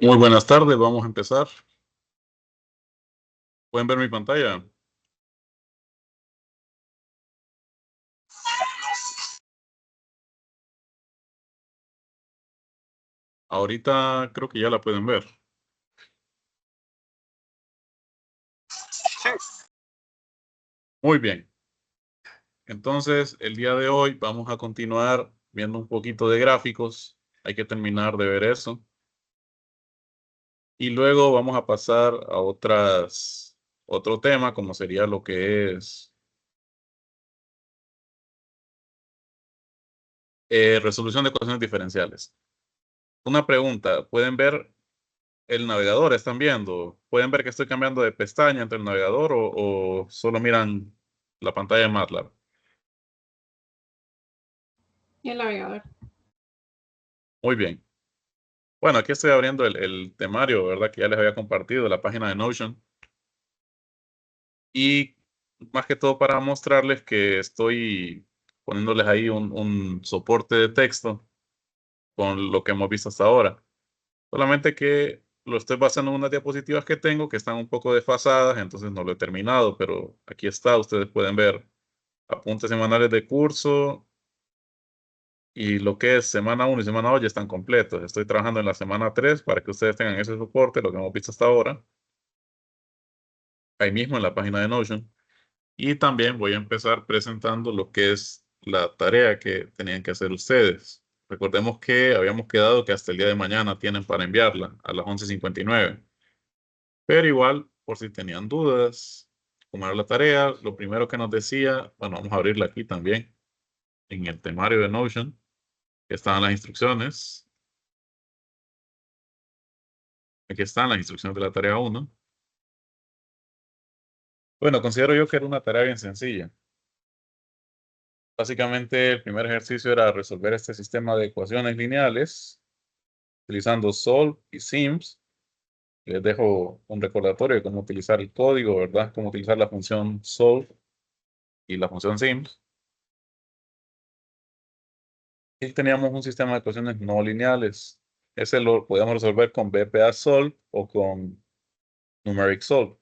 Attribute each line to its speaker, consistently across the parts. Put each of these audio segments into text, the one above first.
Speaker 1: Muy buenas tardes, vamos a empezar. ¿Pueden ver mi pantalla? Ahorita creo que ya la pueden ver. Muy bien. Entonces, el día de hoy vamos a continuar viendo un poquito de gráficos. Hay que terminar de ver eso. Y luego vamos a pasar a otro tema, como sería lo que es resolución de ecuaciones diferenciales. Una pregunta, ¿pueden ver el navegador? ¿Están viendo? ¿Pueden ver que estoy cambiando de pestaña entre el navegador o solo miran la pantalla de MATLAB?
Speaker 2: Y el navegador.
Speaker 1: Muy bien. Bueno, aquí estoy abriendo el temario, ¿verdad? Que ya les había compartido, la página de Notion. Y más que todo para mostrarles que estoy poniéndoles ahí un soporte de texto con lo que hemos visto hasta ahora. Solamente que lo estoy basando en unas diapositivas que tengo que están un poco desfasadas, entonces no lo he terminado, pero aquí está. Ustedes pueden ver apuntes semanales de curso y lo que es semana 1 y semana 2 ya están completos. Estoy trabajando en la semana 3 para que ustedes tengan ese soporte, lo que hemos visto hasta ahora, ahí mismo en la página de Notion. Y también voy a empezar presentando lo que es la tarea que tenían que hacer ustedes. Recordemos que habíamos quedado que hasta el día de mañana tienen para enviarla a las 11:59. Pero igual, por si tenían dudas, como era la tarea, lo primero que nos decía, bueno, vamos a abrirla aquí también, en el temario de Notion, que estaban las instrucciones. Aquí están las instrucciones de la tarea 1. Bueno, considero yo que era una tarea bien sencilla. Básicamente, el primer ejercicio era resolver este sistema de ecuaciones lineales utilizando Solve y Sims. Les dejo un recordatorio de cómo utilizar el código, ¿verdad? Cómo utilizar la función Solve y la función Sims. Y teníamos un sistema de ecuaciones no lineales. Ese lo podíamos resolver con BPA Solve o con Numeric Solve.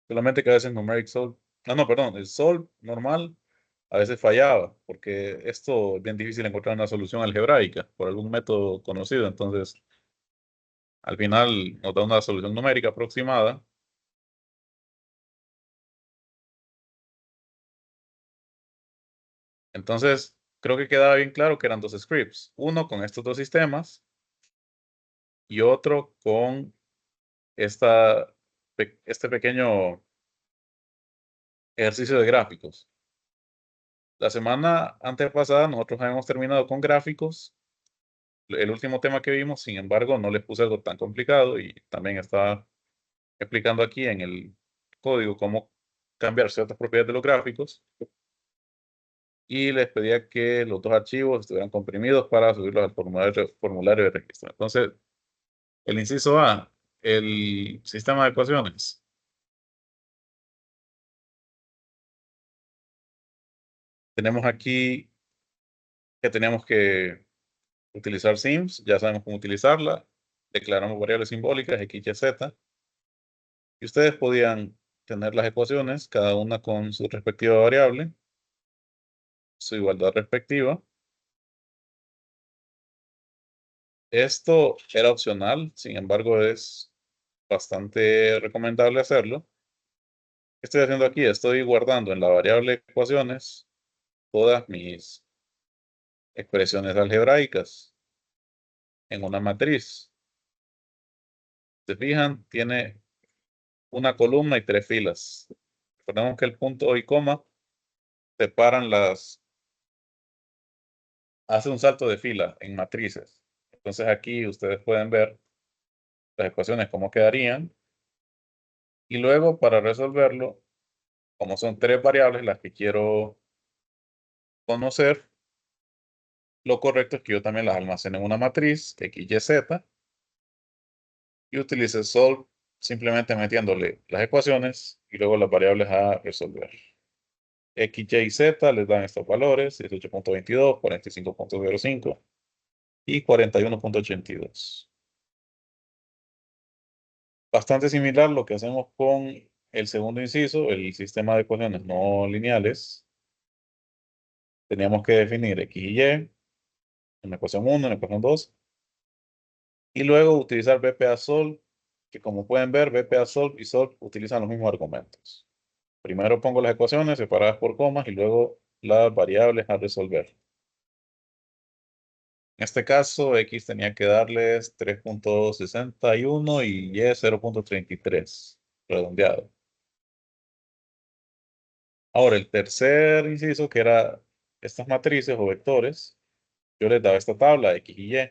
Speaker 1: Solamente que a veces Numeric Solve, no, perdón, el Solve normal a veces fallaba, porque esto es bien difícil encontrar una solución algebraica por algún método conocido. Entonces, al final nos da una solución numérica aproximada. Entonces, creo que quedaba bien claro que eran dos scripts, uno con estos dos sistemas y otro con este pequeño ejercicio de gráficos. La semana antepasada nosotros habíamos terminado con gráficos. El último tema que vimos, sin embargo, no les puse algo tan complicado y también estaba explicando aquí en el código cómo cambiar ciertas propiedades de los gráficos. Y les pedía que los dos archivos estuvieran comprimidos para subirlos al formulario de registro. Entonces, el inciso A, el sistema de ecuaciones. Tenemos aquí que tenemos que utilizar Sims, ya sabemos cómo utilizarla. Declaramos variables simbólicas, x, y, z. Y ustedes podían tener las ecuaciones, cada una con su respectiva variable, su igualdad respectiva. Esto era opcional, sin embargo, es bastante recomendable hacerlo. ¿Qué estoy haciendo aquí? Estoy guardando en la variable ecuaciones todas mis expresiones algebraicas en una matriz. ¿Se fijan? Tiene una columna y tres filas. Recordemos que el punto y coma separan hace un salto de fila en matrices. Entonces aquí ustedes pueden ver las ecuaciones cómo quedarían. Y luego para resolverlo, como son tres variables las que quiero conocer, lo correcto es que yo también las almacene en una matriz, x, y, z, y utilice solve simplemente metiéndole las ecuaciones y luego las variables a resolver. X, Y y Z les dan estos valores: 18.22, 45.05 y 41.82. bastante similar lo que hacemos con el segundo inciso, el sistema de ecuaciones no lineales. Teníamos que definir x y y en la ecuación 1, en la ecuación 2, y luego utilizar BPA-Solve, que como pueden ver, BPA-Solve y Solve utilizan los mismos argumentos. Primero pongo las ecuaciones separadas por comas y luego las variables a resolver. En este caso, x tenía que darles 3.61 y y 0.33, redondeado. Ahora, el tercer inciso, que era estas matrices o vectores, yo les daba esta tabla, x y y.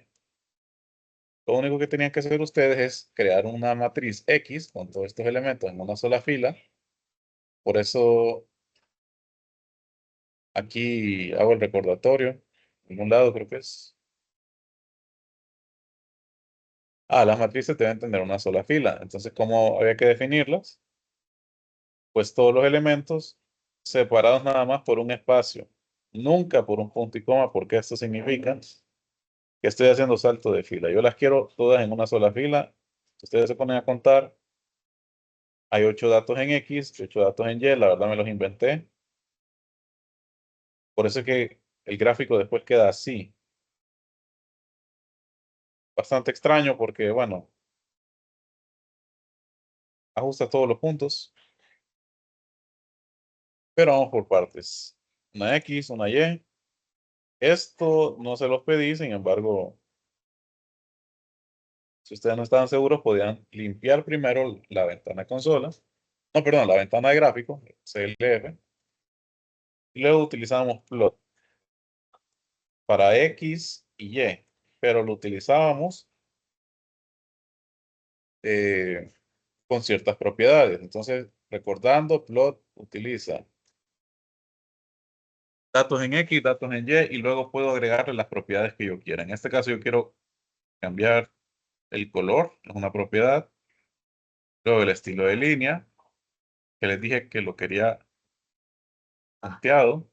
Speaker 1: Lo único que tenían que hacer ustedes es crear una matriz X con todos estos elementos en una sola fila. Por eso aquí hago el recordatorio. En un lado creo que es. Las matrices deben tener una sola fila. Entonces, ¿cómo había que definirlas? Pues todos los elementos separados nada más por un espacio. Nunca por un punto y coma, porque esto significa que estoy haciendo salto de fila. Yo las quiero todas en una sola fila. Si ustedes se ponen a contar, hay 8 datos en X, 8 datos en Y. La verdad me los inventé. Por eso es que el gráfico después queda así. Bastante extraño porque, bueno, ajusta todos los puntos. Pero vamos por partes. Una X, una Y. Esto no se los pedí, sin embargo, si ustedes no estaban seguros, podían limpiar primero la ventana de consola. No, perdón, la ventana de gráfico, CLF. Y luego utilizábamos plot para X y Y. Pero lo utilizábamos eh, con ciertas propiedades. Entonces, recordando, plot utiliza datos en X, datos en Y, y luego puedo agregarle las propiedades que yo quiera. En este caso yo quiero cambiar el color, es una propiedad. Luego el estilo de línea, que les dije que lo quería punteado.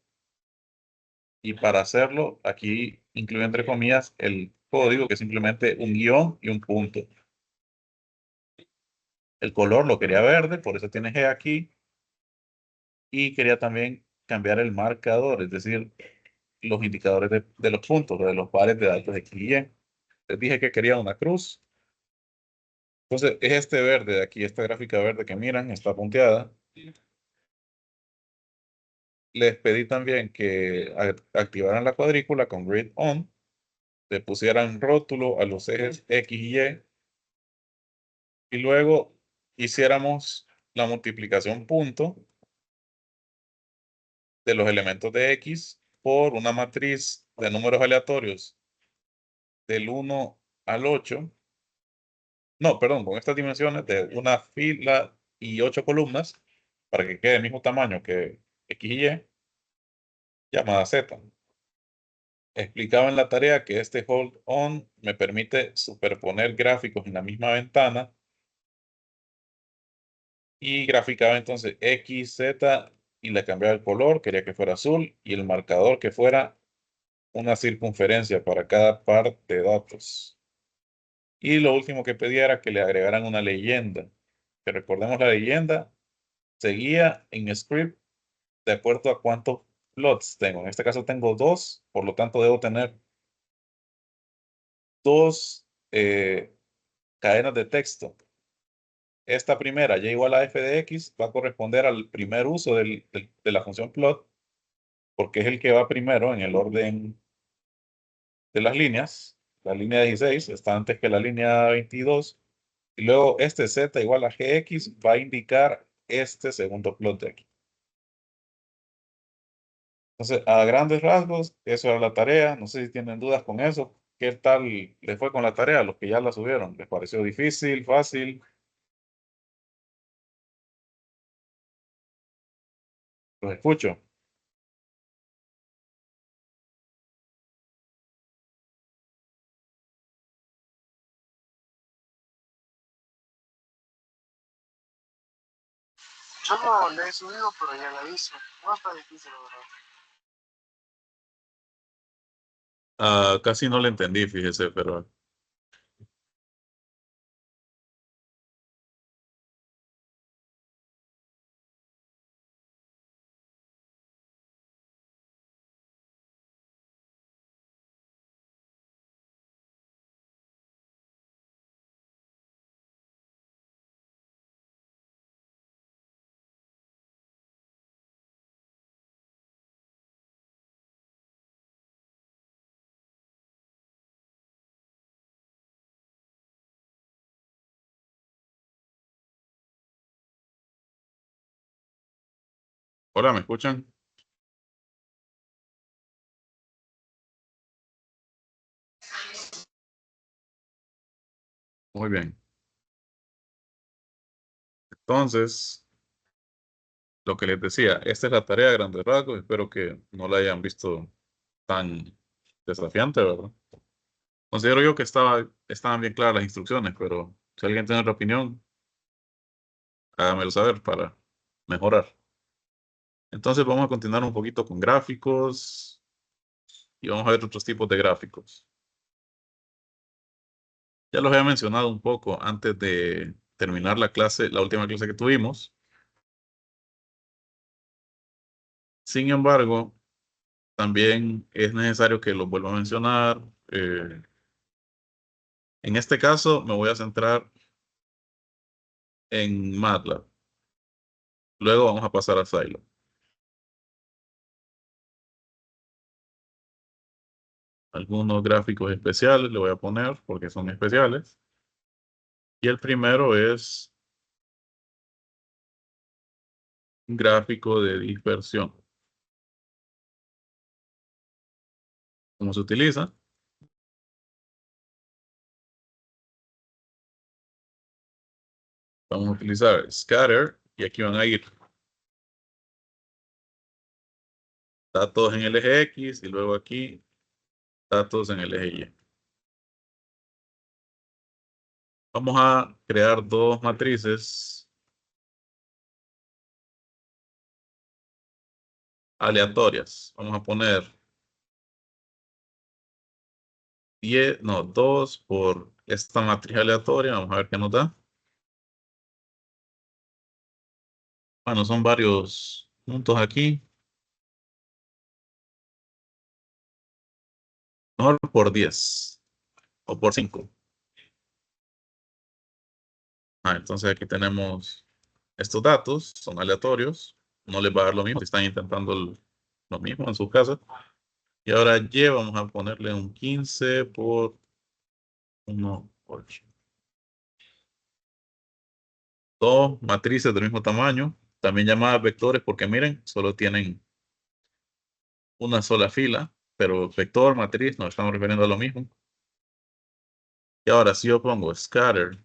Speaker 1: Y para hacerlo, aquí incluyo entre comillas el código, que es simplemente un guión y un punto. El color lo quería verde, por eso tiene G aquí. Y quería también cambiar el marcador, es decir, los indicadores de los puntos, de los pares de datos de X y Y. Les dije que quería una cruz. Entonces, es este verde de aquí, esta gráfica verde que miran, está punteada. Les pedí también que activaran la cuadrícula con Grid On, le pusieran rótulo a los ejes X y luego hiciéramos la multiplicación punto de los elementos de X por una matriz de números aleatorios del 1 al 8. No, perdón, con estas dimensiones de una fila y 8 columnas, para que quede el mismo tamaño que X y Y, llamada Z. Explicaba en la tarea que este hold on me permite superponer gráficos en la misma ventana y graficaba entonces X, Z y le cambiaba el color, quería que fuera azul y el marcador que fuera una circunferencia para cada par de datos. Y lo último que pedía era que le agregaran una leyenda. Que recordemos la leyenda, seguía en script de acuerdo a cuántos plots tengo. En este caso tengo 2, por lo tanto debo tener 2 cadenas de texto. Esta primera, y igual a f de x, va a corresponder al primer uso de la función plot, porque es el que va primero en el orden de las líneas. La línea 16 está antes que la línea 22. Y luego este z igual a gx va a indicar este segundo plot de aquí. Entonces, a grandes rasgos, eso era la tarea. No sé si tienen dudas con eso. ¿Qué tal les fue con la tarea? Los que ya la subieron. ¿Les pareció difícil, fácil? Los escucho.
Speaker 3: Yo no la he subido, pero ya la hice. No está difícil, la verdad.
Speaker 1: Casi no le entendí, fíjese, pero Hola, ¿me escuchan? Muy bien. Entonces, lo que les decía, esta es la tarea de grandes rasgos. Espero que no la hayan visto tan desafiante, ¿verdad? Considero yo que estaban bien claras las instrucciones, pero si alguien tiene otra opinión, hágamelo saber para mejorar. Entonces, vamos a continuar un poquito con gráficos y vamos a ver otros tipos de gráficos. Ya los había mencionado un poco antes de terminar la clase, la última clase que tuvimos. Sin embargo, también es necesario que los vuelva a mencionar. eh, en este caso, me voy a centrar en MATLAB. Luego vamos a pasar a Scilab. Algunos gráficos especiales le voy a poner porque son especiales. Y el primero es un gráfico de dispersión. ¿Cómo se utiliza? Vamos a utilizar scatter y aquí van a ir datos en el eje X y luego aquí datos en el eje Y. Vamos a crear dos matrices aleatorias. Vamos a poner 10, no, 2 por esta matriz aleatoria. Vamos a ver qué nos da. Bueno, son varios puntos aquí. Mejor por 10 o por 5. Entonces aquí tenemos estos datos, son aleatorios. No les va a dar lo mismo si están intentando lo mismo en su casa. Y ahora Y vamos a ponerle un 15 por 1, 8. Dos matrices del mismo tamaño, también llamadas vectores porque miren, solo tienen una sola fila, pero vector, matriz, nos estamos refiriendo a lo mismo. Y ahora si yo pongo scatter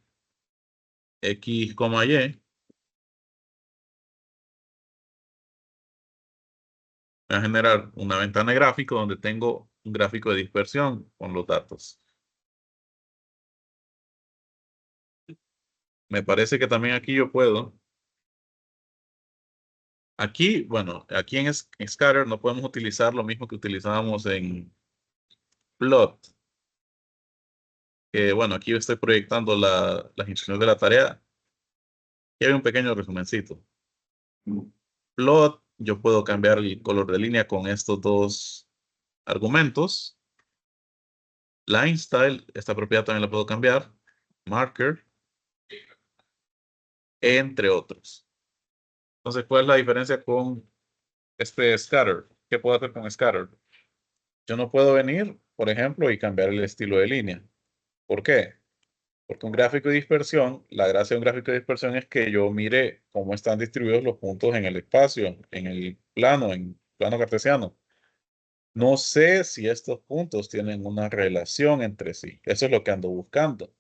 Speaker 1: X, Y, me va a generar una ventana de gráfico donde tengo un gráfico de dispersión con los datos. Me parece que también aquí yo puedo. Aquí, bueno, aquí en scatter no podemos utilizar lo mismo que utilizábamos en plot. Que bueno, aquí yo estoy proyectando las instrucciones de la tarea. Y hay un pequeño resumencito. Plot, yo puedo cambiar el color de línea con estos dos argumentos. Line style, esta propiedad también la puedo cambiar. Marker, entre otros. Entonces, ¿cuál es la diferencia con este scatter? ¿Qué puedo hacer con scatter? Yo no puedo venir, por ejemplo, y cambiar el estilo de línea. ¿Por qué? Porque un gráfico de dispersión, la gracia de un gráfico de dispersión es que yo mire cómo están distribuidos los puntos en el espacio, en plano cartesiano. No sé si estos puntos tienen una relación entre sí. Eso es lo que ando buscando.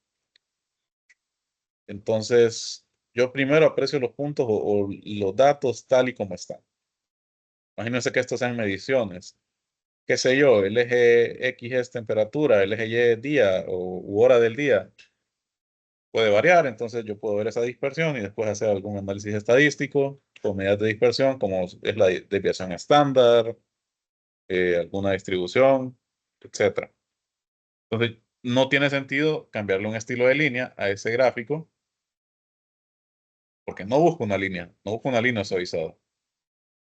Speaker 1: Entonces, yo primero aprecio los puntos o los datos tal y como están. Imagínense que estos sean mediciones. Qué sé yo, el eje X es temperatura, el eje Y es día u hora del día. Puede variar, entonces yo puedo ver esa dispersión y después hacer algún análisis estadístico con medidas de dispersión, como es la desviación estándar, alguna distribución, etcétera. Entonces, no tiene sentido cambiarle un estilo de línea a ese gráfico porque no busco una línea suavizada.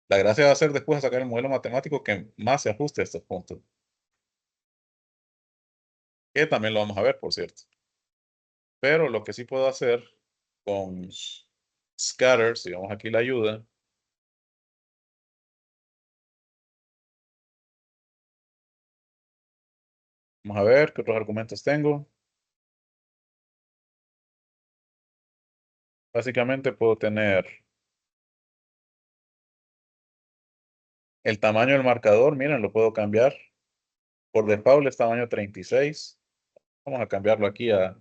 Speaker 1: La gracia va a ser después sacar el modelo matemático que más se ajuste a estos puntos, que también lo vamos a ver, por cierto. Pero lo que sí puedo hacer con scatter, si vamos aquí la ayuda, vamos a ver qué otros argumentos tengo. Básicamente puedo tener El tamaño del marcador, miren, lo puedo cambiar. Por default es tamaño 36. Vamos a cambiarlo aquí a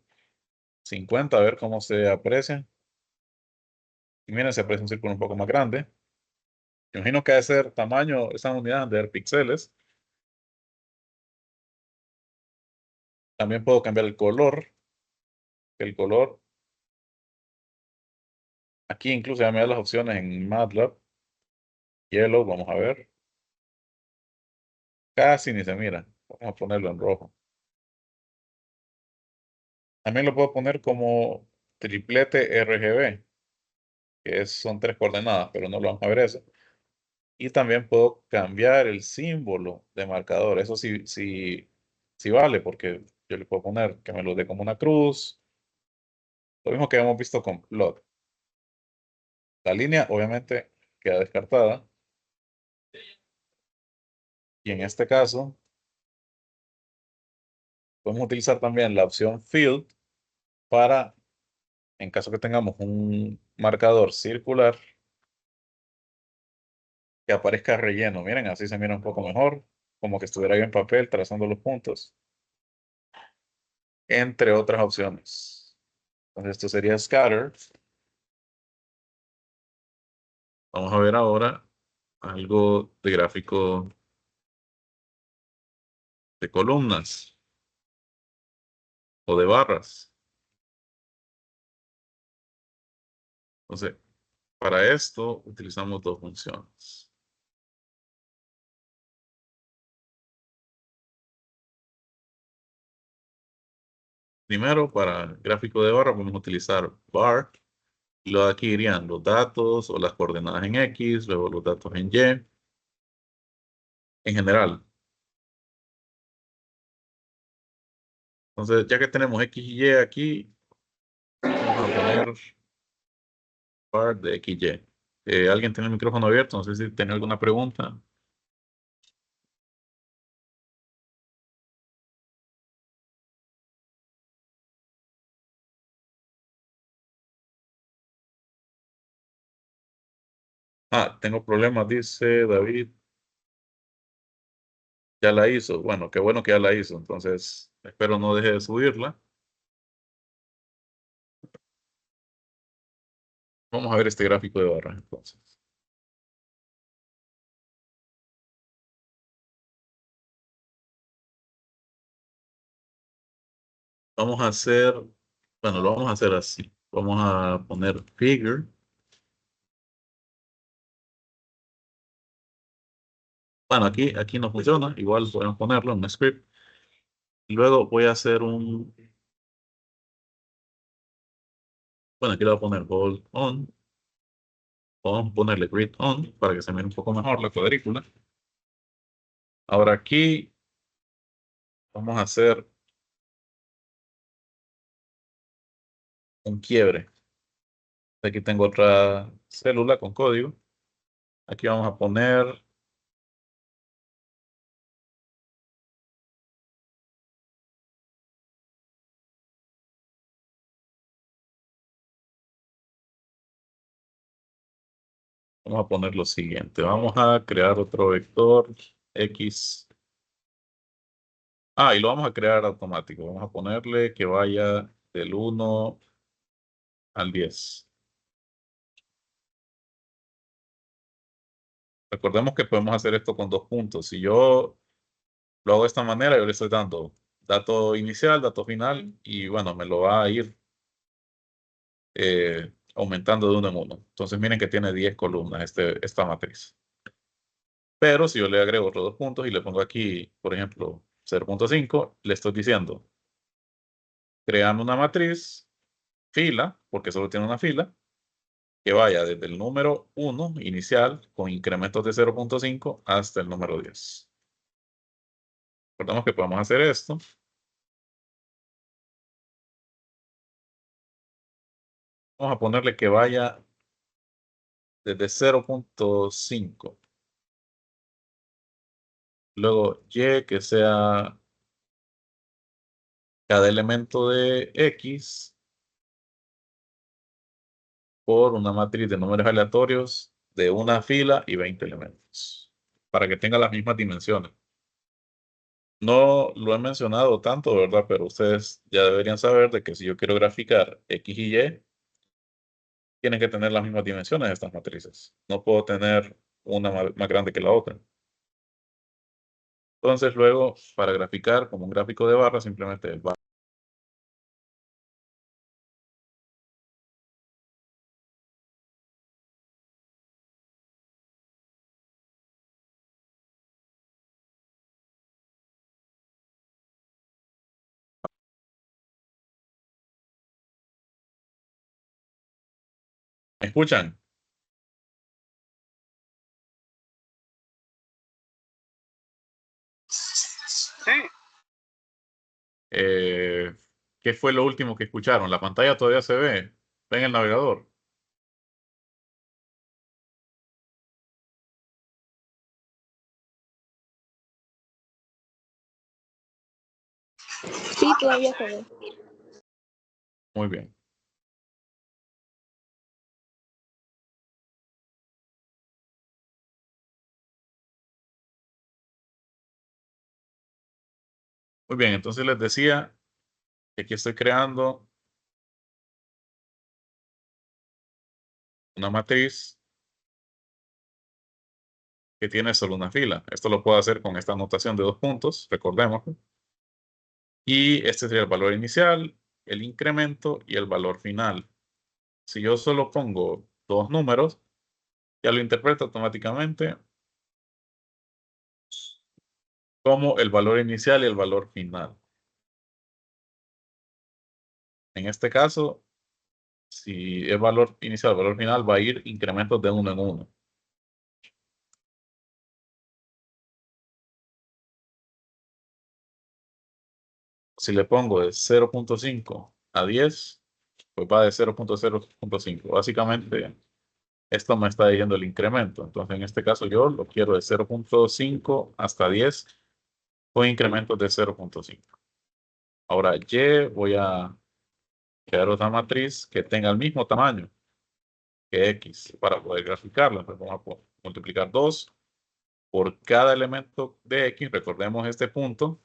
Speaker 1: 50, a ver cómo se aprecia. Y miren, se aprecia un círculo un poco más grande. Imagino que debe ser tamaño, esa unidad de píxeles. También puedo cambiar el color. El color, aquí incluso ya me da las opciones en MATLAB. Yellow, vamos a ver. Casi ni se mira. Vamos a ponerlo en rojo. También lo puedo poner como triplete RGB, son 3 coordenadas, pero no lo vamos a ver eso. Y también puedo cambiar el símbolo de marcador. Eso sí, sí, sí vale, porque yo le puedo poner que me lo dé como una cruz. Lo mismo que hemos visto con plot. La línea obviamente queda descartada. Y en este caso, podemos utilizar también la opción field para, en caso que tengamos un marcador circular, que aparezca relleno. Miren, así se mira un poco mejor, como que estuviera ahí en papel trazando los puntos, entre otras opciones. Entonces esto sería scatter. Vamos a ver ahora algo de gráfico de columnas o de barras. Entonces, para esto utilizamos dos funciones. Primero, para gráfico de barra, podemos utilizar bar. Y luego aquí irían los datos o las coordenadas en X, luego los datos en Y, en general. Entonces, ya que tenemos X y Y aquí, vamos a poner bar de X y Y. ¿Alguien tiene el micrófono abierto? No sé si tiene alguna pregunta. Ah, tengo problemas, dice David. Ya la hizo. Bueno, qué bueno que ya la hizo. Entonces, espero no deje de subirla. Vamos a ver este gráfico de barra, entonces. Vamos a hacer, bueno, lo vamos a hacer así. Vamos a poner figure. Bueno, aquí no funciona. Igual podemos ponerlo en un script. Y luego voy a hacer bueno, aquí le voy a poner bold on. Vamos a ponerle grid on para que se mire un poco mejor la cuadrícula. Ahora aquí vamos a hacer un quiebre. Aquí tengo otra célula con código. Aquí vamos a poner, vamos a poner lo siguiente. Vamos a crear otro vector X. Ah, y lo vamos a crear automático. Vamos a ponerle que vaya del 1 al 10. Recordemos que podemos hacer esto con dos puntos. Si yo lo hago de esta manera, yo le estoy dando dato inicial, dato final, y bueno, me lo va a ir aumentando de uno en uno. Entonces miren que tiene 10 columnas esta matriz. Pero si yo le agrego otros dos puntos y le pongo aquí, por ejemplo, 0.5, le estoy diciendo, creando una matriz, fila, porque solo tiene una fila, que vaya desde el número 1 inicial con incrementos de 0.5 hasta el número 10. Recordemos que podemos hacer esto. Vamos a ponerle que vaya desde 0.5. Luego y que sea cada elemento de X por una matriz de números aleatorios de una fila y 20 elementos. para que tenga las mismas dimensiones. No lo he mencionado tanto, ¿verdad? Pero ustedes ya deberían saber de que si yo quiero graficar X y Y, tienen que tener las mismas dimensiones de estas matrices. No puedo tener una más grande que la otra. Entonces, luego, para graficar como un gráfico de barra, simplemente el barra. ¿Me escuchan?
Speaker 3: Sí,
Speaker 1: Eh, ¿Qué fue lo último que escucharon? ¿La pantalla todavía se ve? ¿Ven el navegador?
Speaker 2: Sí, todavía se ve.
Speaker 1: Muy bien. Muy bien, entonces les decía que aquí estoy creando una matriz que tiene solo una fila. Esto lo puedo hacer con esta anotación de 2 puntos, recordemos. Y este sería el valor inicial, el incremento y el valor final. Si yo solo pongo 2 números, ya lo interpreto automáticamente como el valor inicial y el valor final. En este caso, si es valor inicial, valor final, va a ir incrementos de 1 en 1. Si le pongo de 0.5 a 10, pues va de 0.0.5. Básicamente, esto me está diciendo el incremento. Entonces, en este caso, yo lo quiero de 0.5 hasta 10 con incrementos de 0.5. Ahora, Y voy a crear otra matriz que tenga el mismo tamaño que X para poder graficarla. Entonces, vamos a multiplicar 2 por cada elemento de X. Recordemos este punto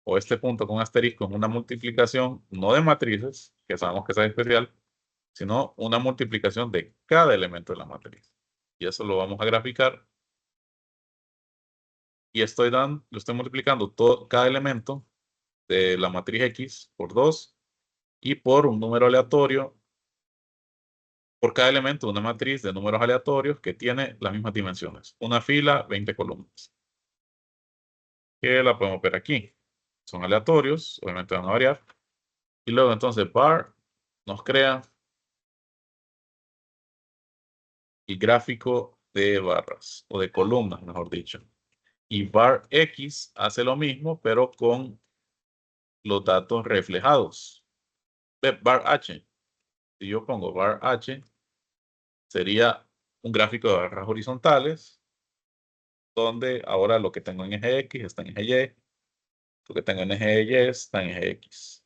Speaker 1: o este punto con asterisco en una multiplicación no de matrices, que sabemos que es especial, sino una multiplicación de cada elemento de la matriz. Y eso lo vamos a graficar. Y lo estoy multiplicando todo, cada elemento de la matriz X por 2 y por un número aleatorio por cada elemento de una matriz de números aleatorios que tiene las mismas dimensiones. Una fila, 20 columnas. Que la podemos ver aquí. Son aleatorios, obviamente van a variar. Y luego entonces var nos crea el gráfico de barras, o de columnas, mejor dicho. Y var X hace lo mismo, pero con los datos reflejados. Var H. Si yo pongo var H, sería un gráfico de barras horizontales, donde ahora lo que tengo en eje X está en eje Y, lo que tengo en eje Y está en eje X.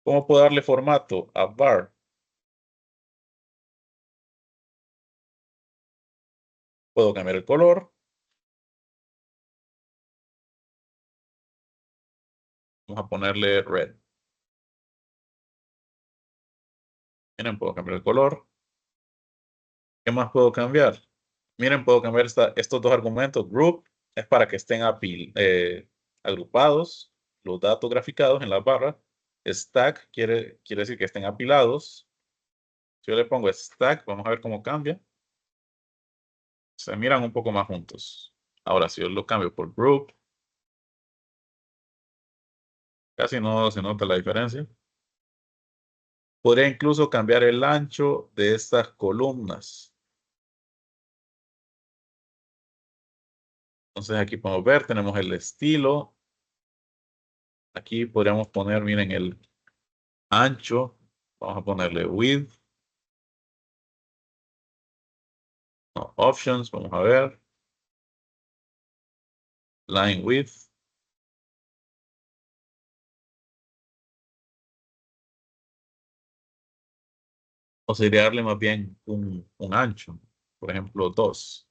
Speaker 1: ¿Cómo puedo darle formato a var? Puedo cambiar el color. Vamos a ponerle red. Miren, puedo cambiar el color. ¿Qué más puedo cambiar? Miren, puedo cambiar estos dos argumentos. Group es para que estén agrupados los datos graficados en las barras. Stack quiere decir que estén apilados. Si yo le pongo stack, vamos a ver cómo cambia. Se miran un poco más juntos. Ahora, si yo lo cambio por group, casi no se nota la diferencia. Podría incluso cambiar el ancho de estas columnas. Entonces aquí podemos ver, tenemos el estilo. Aquí podríamos poner, miren, el ancho. Vamos a ponerle width. No, options, vamos a ver. Line width. O sería darle más bien un ancho. Por ejemplo, 2.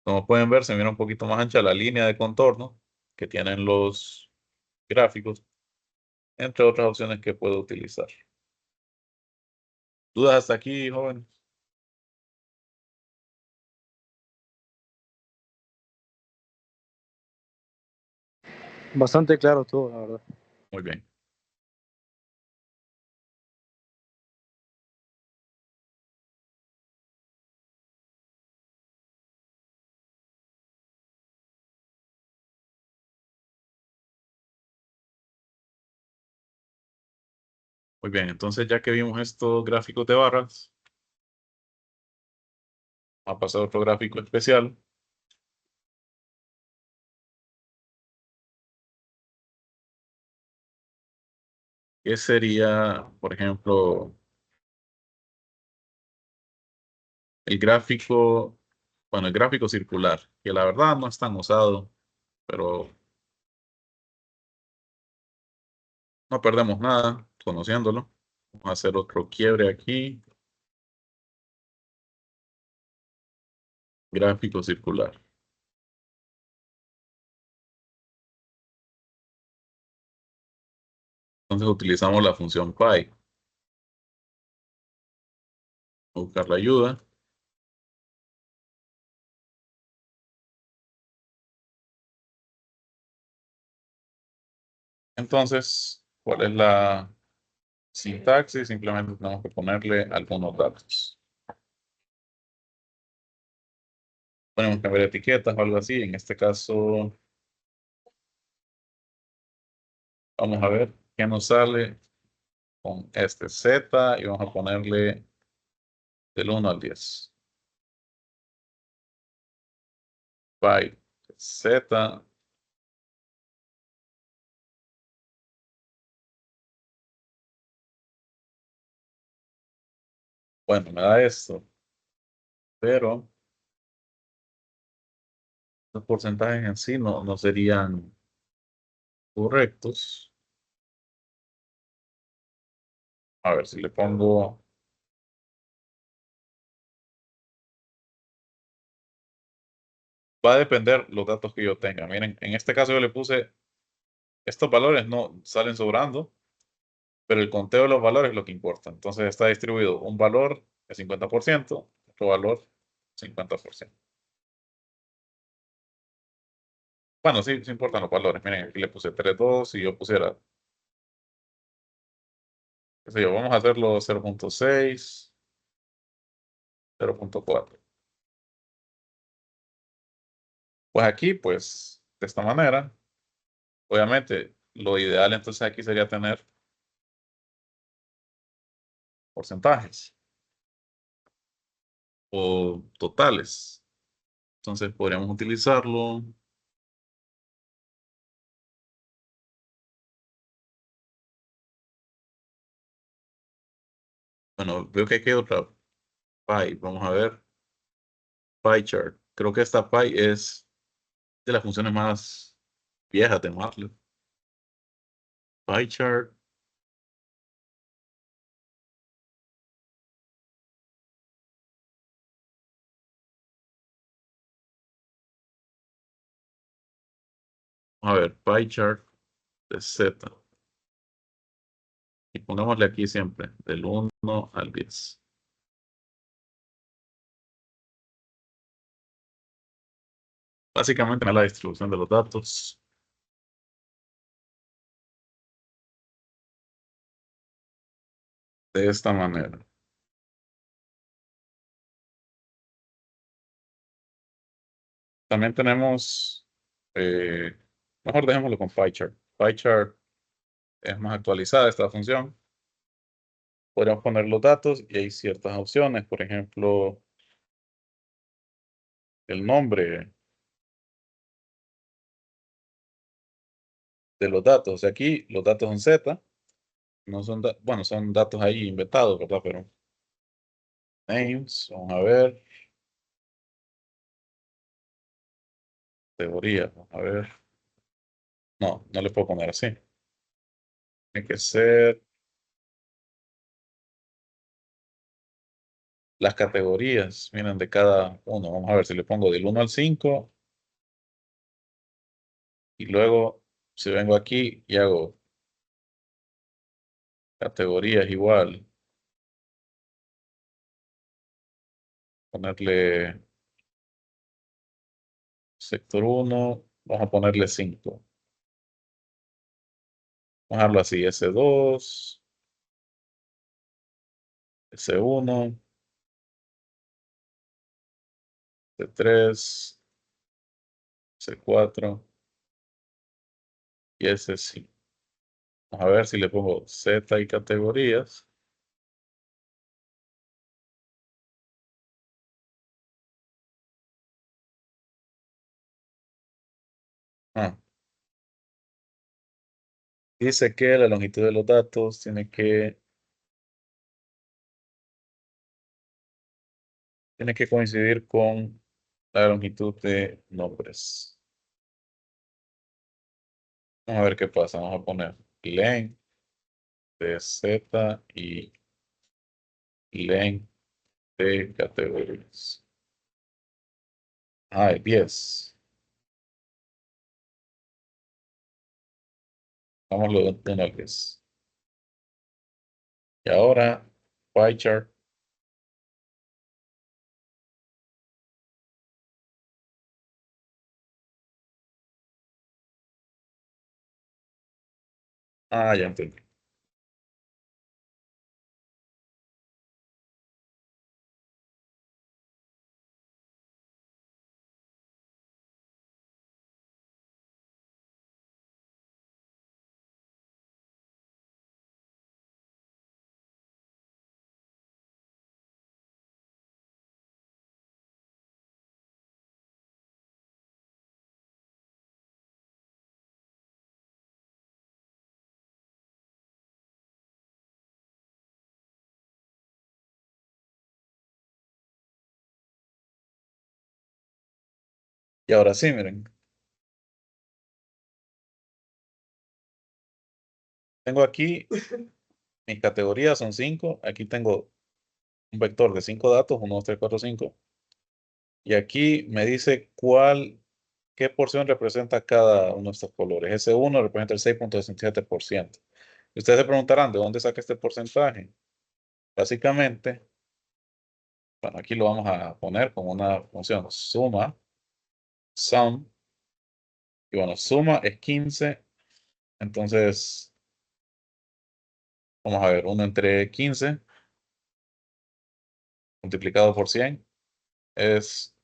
Speaker 1: Como pueden ver, se mira un poquito más ancha la línea de contorno que tienen los gráficos, entre otras opciones que puedo utilizar. ¿Dudas hasta aquí, jóvenes?
Speaker 4: Bastante claro todo, la verdad.
Speaker 1: Muy bien. Muy bien, entonces ya que vimos estos gráficos de barras, vamos a pasar a otro gráfico especial. Que sería, por ejemplo, el gráfico, bueno, el gráfico circular, que la verdad no es tan usado, pero no perdemos nada conociéndolo. Vamos a hacer otro quiebre aquí. Gráfico circular. Entonces utilizamos la función pi. Buscar la ayuda. Entonces, ¿cuál es la sintaxis? Simplemente tenemos que ponerle algunos datos. Podemos cambiar etiquetas o algo así. En este caso, vamos a ver qué nos sale con este Z y vamos a ponerle del 1 al 10. Pi Z. Bueno, me da esto, pero los porcentajes en sí no serían correctos. A ver si le pongo. Va a depender los datos que yo tenga. Miren, en este caso yo le puse, estos valores no salen sobrando, pero el conteo de los valores es lo que importa. Entonces está distribuido un valor de 50%, otro valor 50%. Bueno, sí importan los valores. Miren, aquí le puse 3,2. Si yo pusiera, qué sé yo, vamos a hacerlo 0,6, 0,4. Pues aquí, pues, de esta manera, obviamente, lo ideal entonces aquí sería tener porcentajes o totales. Entonces podríamos utilizarlo. Bueno, veo que aquí hay otra pie. Vamos a ver. Pie chart. Creo que esta pie es de las funciones más viejas de MATLAB. Pie chart. Vamos a ver. Pie chart de Z. Y pongámosle aquí siempre del 1 al 10. Básicamente es la distribución de los datos. De esta manera. También tenemos, eh, mejor dejémoslo con PyChart. PyChart es más actualizada esta función. Podríamos poner los datos y hay ciertas opciones, por ejemplo, el nombre de los datos. O sea, aquí los datos son Z, no son, bueno, son datos ahí inventados, ¿verdad? Pero names, vamos a ver, teoría, vamos a ver. No le puedo poner así. Tiene que ser las categorías, miren, de cada uno. Vamos a ver si le pongo del 1 al 5 y luego si vengo aquí y hago categorías igual, ponerle sector 1, vamos a ponerle 5. Vamos a dejarlo así, S2, S1, S3, S4 y S5. Vamos a ver si le pongo Z y categorías. Ah, dice que la longitud de los datos tiene que coincidir con la longitud de nombres. Vamos a ver qué pasa. Vamos a poner len de Z y len de categorías. Ah, 10. Vámonos de una vez. Y ahora, pie chart. Ah, ya entendí. Y ahora sí, miren. Tengo aquí, mis categorías son 5. Aquí tengo un vector de 5 datos, 1, 2, 3, 4, 5. Y aquí me dice qué porción representa cada uno de estos colores. S1 representa el 6.67%. Y ustedes se preguntarán, ¿de dónde saca este porcentaje? Básicamente, bueno, aquí lo vamos a poner como una función suma, sum, y bueno, suma es 15, entonces, vamos a ver, 1 entre 15 multiplicado por 100 es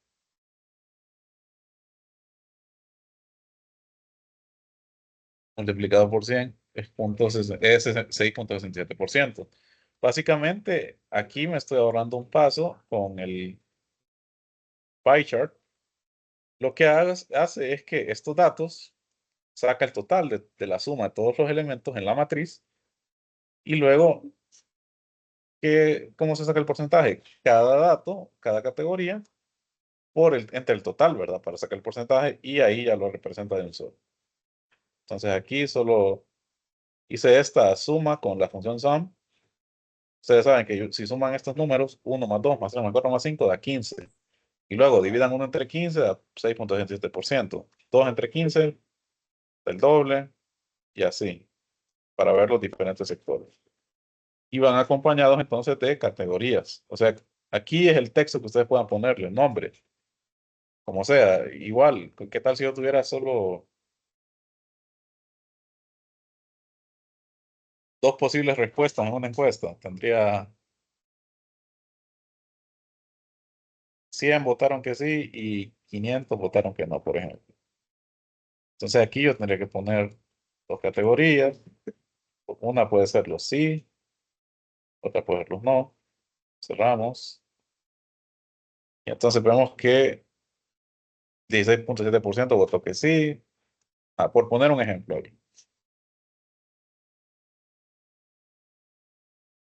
Speaker 1: multiplicado por 100 es 6.67%. Básicamente, aquí me estoy ahorrando un paso con el pie chart. Lo que hace es que estos datos saca el total de la suma de todos los elementos en la matriz y luego, ¿cómo se saca el porcentaje? Cada dato, cada categoría, entre el total, ¿verdad? Para sacar el porcentaje y ahí ya lo representa de un solo. Entonces aquí solo hice esta suma con la función sum. Ustedes saben que si suman estos números, 1 más 2 más 3 más 4 más 5 da 15. Y luego dividan 1 entre 15 da 6.87%. 2 entre 15 da el doble y así, para ver los diferentes sectores. Y van acompañados entonces de categorías. O sea, aquí es el texto que ustedes puedan ponerle, nombre, como sea. Igual, ¿qué tal si yo tuviera solo dos posibles respuestas en una encuesta? Tendría 100 votaron que sí y 500 votaron que no, por ejemplo. Entonces aquí yo tendría que poner dos categorías. Una puede ser los sí, otra puede ser los no. Cerramos. Y entonces vemos que 16.7% votó que sí. Ah, por poner un ejemplo aquí.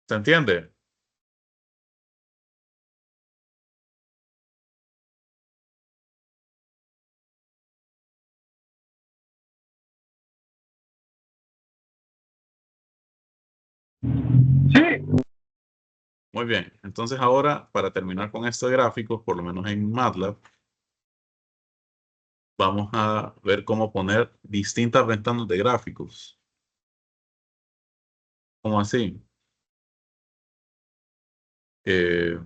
Speaker 1: ¿Se entiende?
Speaker 3: Sí,
Speaker 1: Muy bien. Entonces ahora, para terminar con este gráfico, por lo menos en MATLAB, vamos a ver cómo poner distintas ventanas de gráficos. ¿Cómo así? Eh,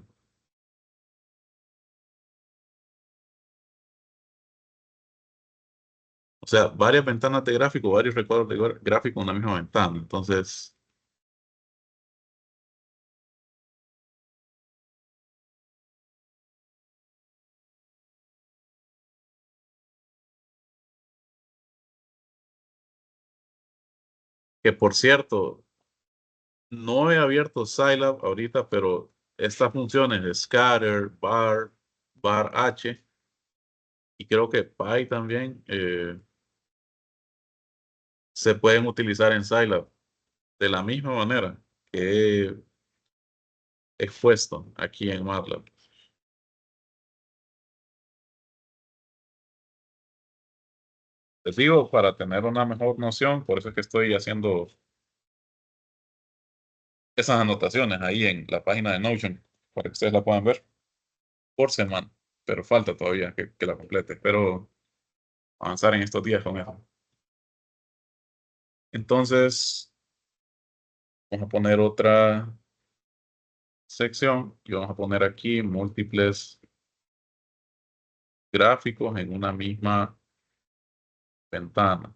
Speaker 1: o sea, varias ventanas de gráfico, varios recuadros de gráfico en una misma ventana. Entonces, que por cierto, no he abierto Scilab ahorita, pero estas funciones de scatter, bar h, y creo que pi también, se pueden utilizar en Scilab de la misma manera que he expuesto aquí en MATLAB. Les digo, para tener una mejor noción, por eso es que estoy haciendo esas anotaciones ahí en la página de Notion, para que ustedes la puedan ver por semana. Pero falta todavía que la complete. Espero avanzar en estos días con eso. Entonces, vamos a poner otra sección y vamos a poner aquí múltiples gráficos en una misma ventana.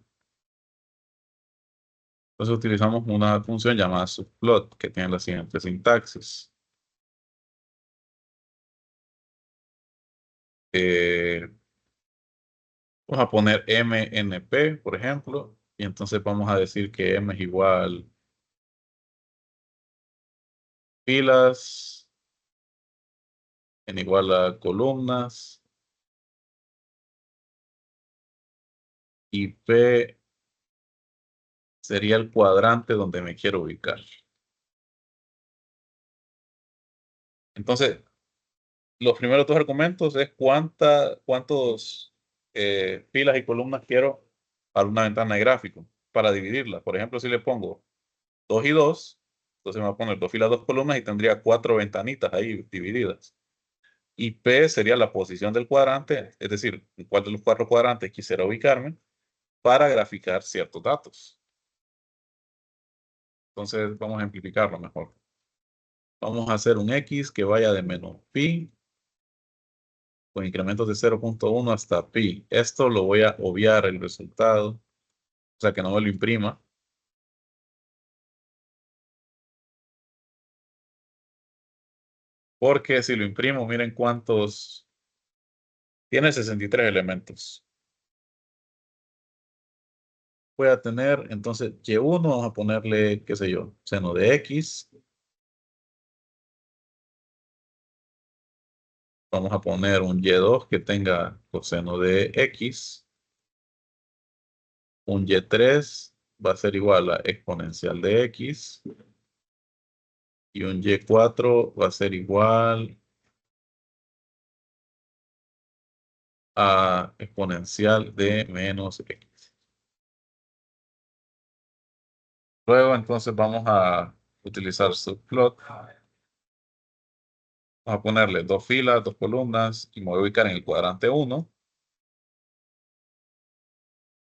Speaker 1: Entonces utilizamos una función llamada subplot que tiene la siguiente sintaxis. Eh, Vamos a poner MNP, por ejemplo, y entonces vamos a decir que M es igual filas en igual a columnas y P sería el cuadrante donde me quiero ubicar. Entonces, los primeros dos argumentos es cuántos filas y columnas quiero para una ventana de gráfico para dividirla. Por ejemplo, si le pongo 2 y 2, entonces me va a poner 2 filas, 2 columnas y tendría 4 ventanitas ahí divididas. Y P sería la posición del cuadrante, es decir, en cuál de los 4 cuadrantes quisiera ubicarme para graficar ciertos datos. Entonces vamos a ejemplificarlo mejor. Vamos a hacer un X que vaya de menos pi con incrementos de 0.1 hasta pi. Esto lo voy a obviar el resultado, o sea que no me lo imprima. Porque si lo imprimo, miren cuántos. Tiene 63 elementos. Voy a tener, entonces, Y1, vamos a ponerle, qué sé yo, seno de X. Vamos a poner un Y2 que tenga coseno de X. Un Y3 va a ser igual a exponencial de X. Y un Y4 va a ser igual a exponencial de menos X. Luego, entonces, vamos a utilizar subplot. Vamos a ponerle 2 filas, 2 columnas y me voy a ubicar en el cuadrante 1.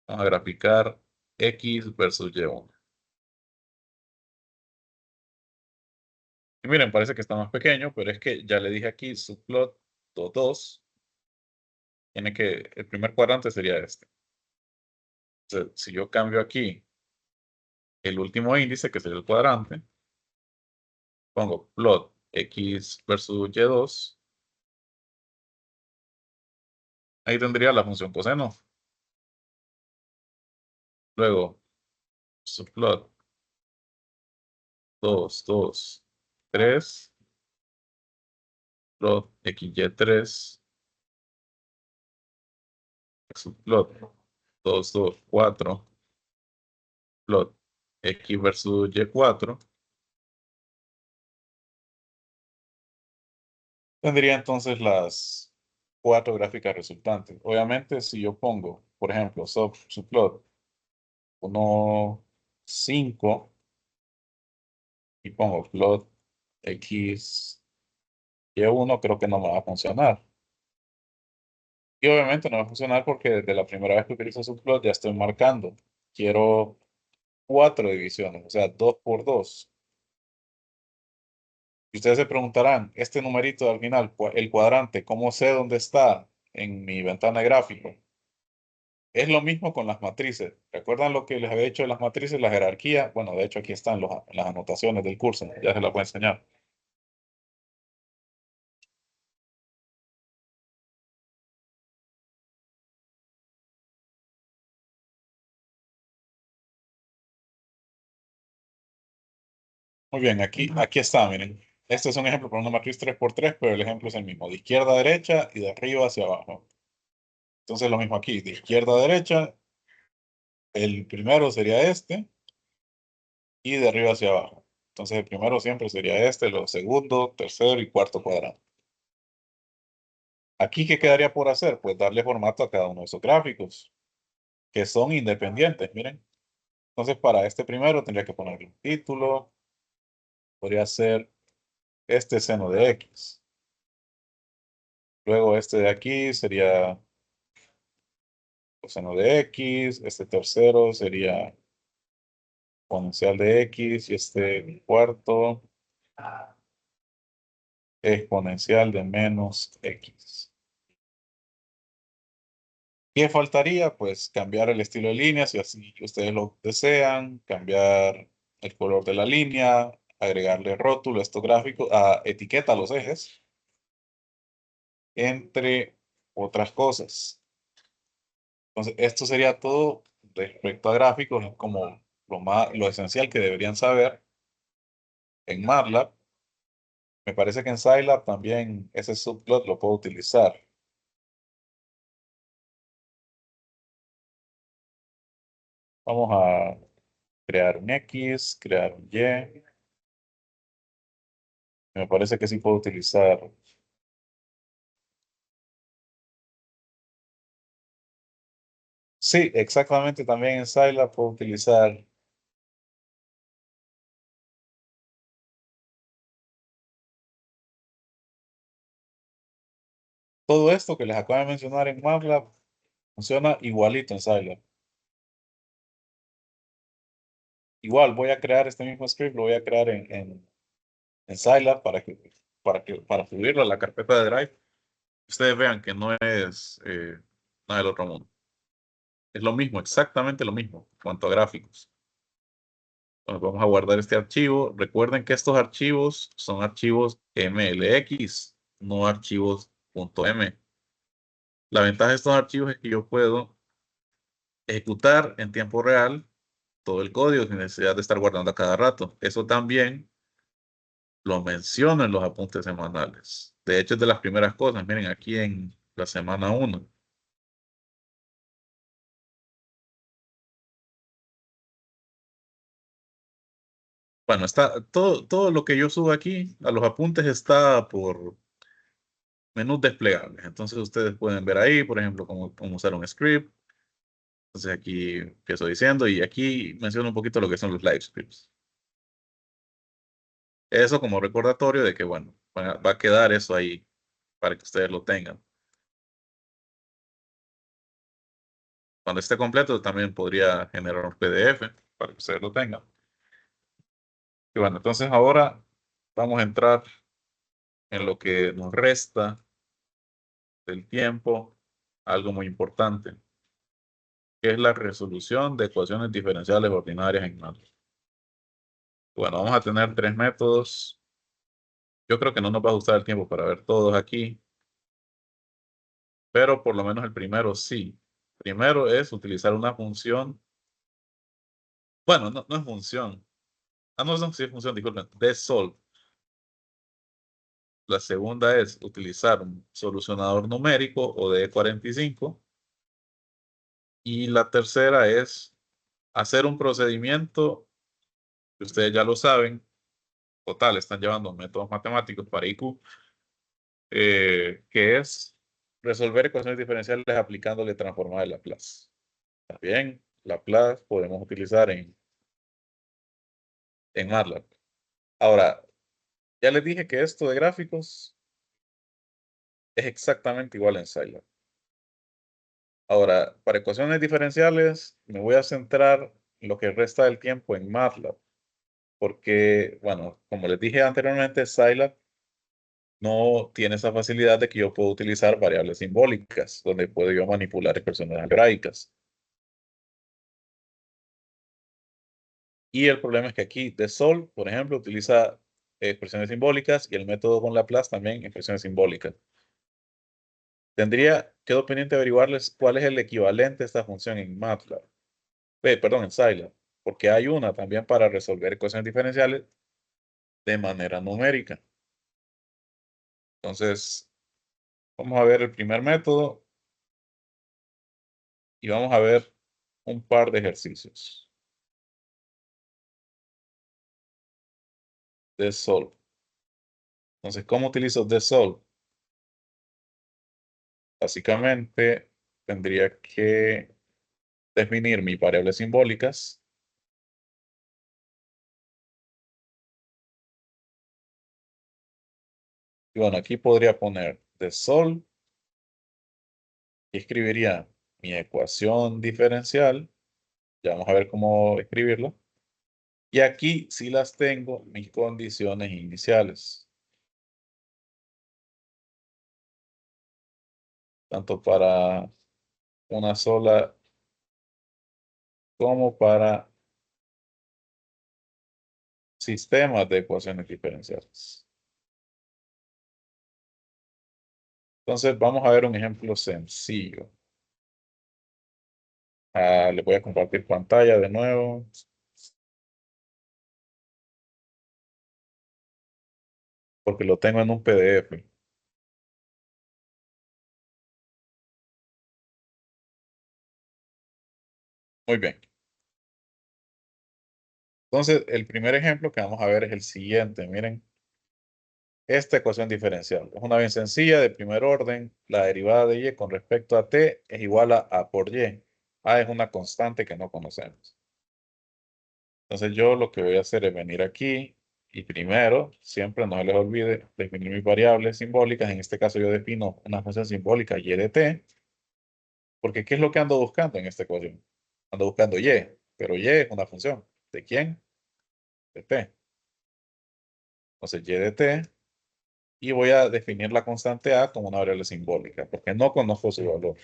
Speaker 1: Vamos a graficar X versus Y1. Y miren, parece que está más pequeño, pero es que ya le dije aquí subplot 2, 2. El primer cuadrante sería este. Entonces, si yo cambio aquí el último índice, que sería el cuadrante, pongo plot X versus Y2, ahí tendría la función coseno. Luego, subplot 2, 2, 3, plot XY3, subplot 2, 2, 4, plot X versus Y4. Tendría entonces las 4 gráficas resultantes. Obviamente, si yo pongo, por ejemplo, subplot 1, 5 y pongo plot X, Y1 creo que no me va a funcionar. Y obviamente no va a funcionar porque desde la primera vez que utilizo subplot ya estoy marcando. Quiero 4 divisiones, o sea, 2 por 2. Y ustedes se preguntarán, este numerito al final, el cuadrante, ¿cómo sé dónde está en mi ventana de gráfico? Es lo mismo con las matrices. ¿Recuerdan lo que les había dicho de las matrices, la jerarquía? Bueno, de hecho aquí están las anotaciones del curso, ya se las voy a enseñar. Muy bien, aquí está, miren. Este es un ejemplo para una matriz 3 por 3, pero el ejemplo es el mismo, de izquierda a derecha y de arriba hacia abajo. Entonces lo mismo aquí, de izquierda a derecha, el primero sería este y de arriba hacia abajo. Entonces el primero siempre sería este, luego segundo, tercero y cuarto cuadrante. Aquí, ¿qué quedaría por hacer? Pues darle formato a cada uno de esos gráficos, que son independientes, miren. Entonces para este primero tendría que ponerle un título, podría ser este seno de X. Luego este de aquí sería coseno de X, este tercero sería exponencial de X y este cuarto exponencial de menos X. ¿Qué faltaría? Pues cambiar el estilo de línea si así ustedes lo desean, cambiar el color de la línea, agregarle rótulo a estos gráficos, a etiqueta a los ejes, entre otras cosas. Entonces, esto sería todo respecto a gráficos, es como lo esencial que deberían saber en MATLAB. Me parece que en Scilab también ese subplot lo puedo utilizar. Vamos a crear un X, crear un Y. Me parece que sí puedo utilizar. Sí, exactamente, también en Scilab puedo utilizar todo esto que les acabo de mencionar en MATLAB. Funciona igualito en Scilab. Igual voy a crear este mismo script, lo voy a crear en Scilab para subirlo a la carpeta de Drive. Ustedes vean que no es nada del otro mundo. Es lo mismo, exactamente lo mismo en cuanto a gráficos. Entonces vamos a guardar este archivo. Recuerden que estos archivos son archivos MLX, no archivos .m. La ventaja de estos archivos es que yo puedo ejecutar en tiempo real todo el código sin necesidad de estar guardando a cada rato. Eso también lo menciono en los apuntes semanales. De hecho, es de las primeras cosas. Miren, aquí en la semana 1. Bueno, está todo lo que yo subo aquí a los apuntes está por menús desplegables. Entonces ustedes pueden ver ahí, por ejemplo, cómo usar un script. Entonces aquí empiezo diciendo y aquí menciono un poquito lo que son los live scripts. Eso como recordatorio de que, bueno, va a quedar eso ahí para que ustedes lo tengan. Cuando esté completo también podría generar un PDF para que ustedes lo tengan. Y bueno, entonces ahora vamos a entrar en lo que nos resta del tiempo, algo muy importante, que es la resolución de ecuaciones diferenciales ordinarias en MATLAB. Bueno, vamos a tener 3 métodos. Yo creo que no nos va a gustar el tiempo para ver todos aquí, pero por lo menos el primero sí. Primero es utilizar una función. Bueno, no es función. Ah, no, sí es función, disculpen. De solve. La segunda es utilizar un solucionador numérico o de 45. Y la tercera es hacer un procedimiento que ustedes ya lo saben. Total, están llevando métodos matemáticos para IQ, que es resolver ecuaciones diferenciales aplicándole transformada de Laplace. También Laplace podemos utilizar en MATLAB. Ahora, Ya les dije que esto de gráficos es exactamente igual en Scilab. Ahora, para ecuaciones diferenciales, me voy a centrar lo que resta del tiempo en MATLAB, porque, bueno, como les dije anteriormente, Scilab no tiene esa facilidad de que yo puedo utilizar variables simbólicas, donde puedo yo manipular expresiones algebraicas. Y el problema es que aquí de Sol, por ejemplo, utiliza expresiones simbólicas y el método con Laplace también expresiones simbólicas. Quedo pendiente de averiguarles cuál es el equivalente a esta función en MATLAB. Perdón, en Scilab, porque hay una también para resolver ecuaciones diferenciales de manera numérica. Entonces, vamos a ver el primer método y vamos a ver un par de ejercicios de Sol. Entonces, ¿cómo utilizo de Sol? Básicamente, tendría que definir mis variables simbólicas. Y bueno, aquí podría poner de Sol y escribiría mi ecuación diferencial. Ya vamos a ver cómo escribirlo. Y aquí sí las tengo mis condiciones iniciales, tanto para una sola como para sistemas de ecuaciones diferenciales. Entonces vamos a ver un ejemplo sencillo. Le voy a compartir pantalla de nuevo. Porque lo tengo en un PDF. Muy bien. Entonces, el primer ejemplo que vamos a ver es el siguiente. Miren, esta ecuación diferencial es una bien sencilla de primer orden. La derivada de y con respecto a t es igual a por y. A es una constante que no conocemos. Entonces, yo lo que voy a hacer es venir aquí y primero, siempre no se les olvide definir mis variables simbólicas. En este caso, yo defino una función simbólica y de t, porque ¿qué es lo que ando buscando en esta ecuación? Ando buscando y, pero y es una función. ¿De quién? De t. Entonces, y de t, y voy a definir la constante a como una variable simbólica, porque no conozco su valor.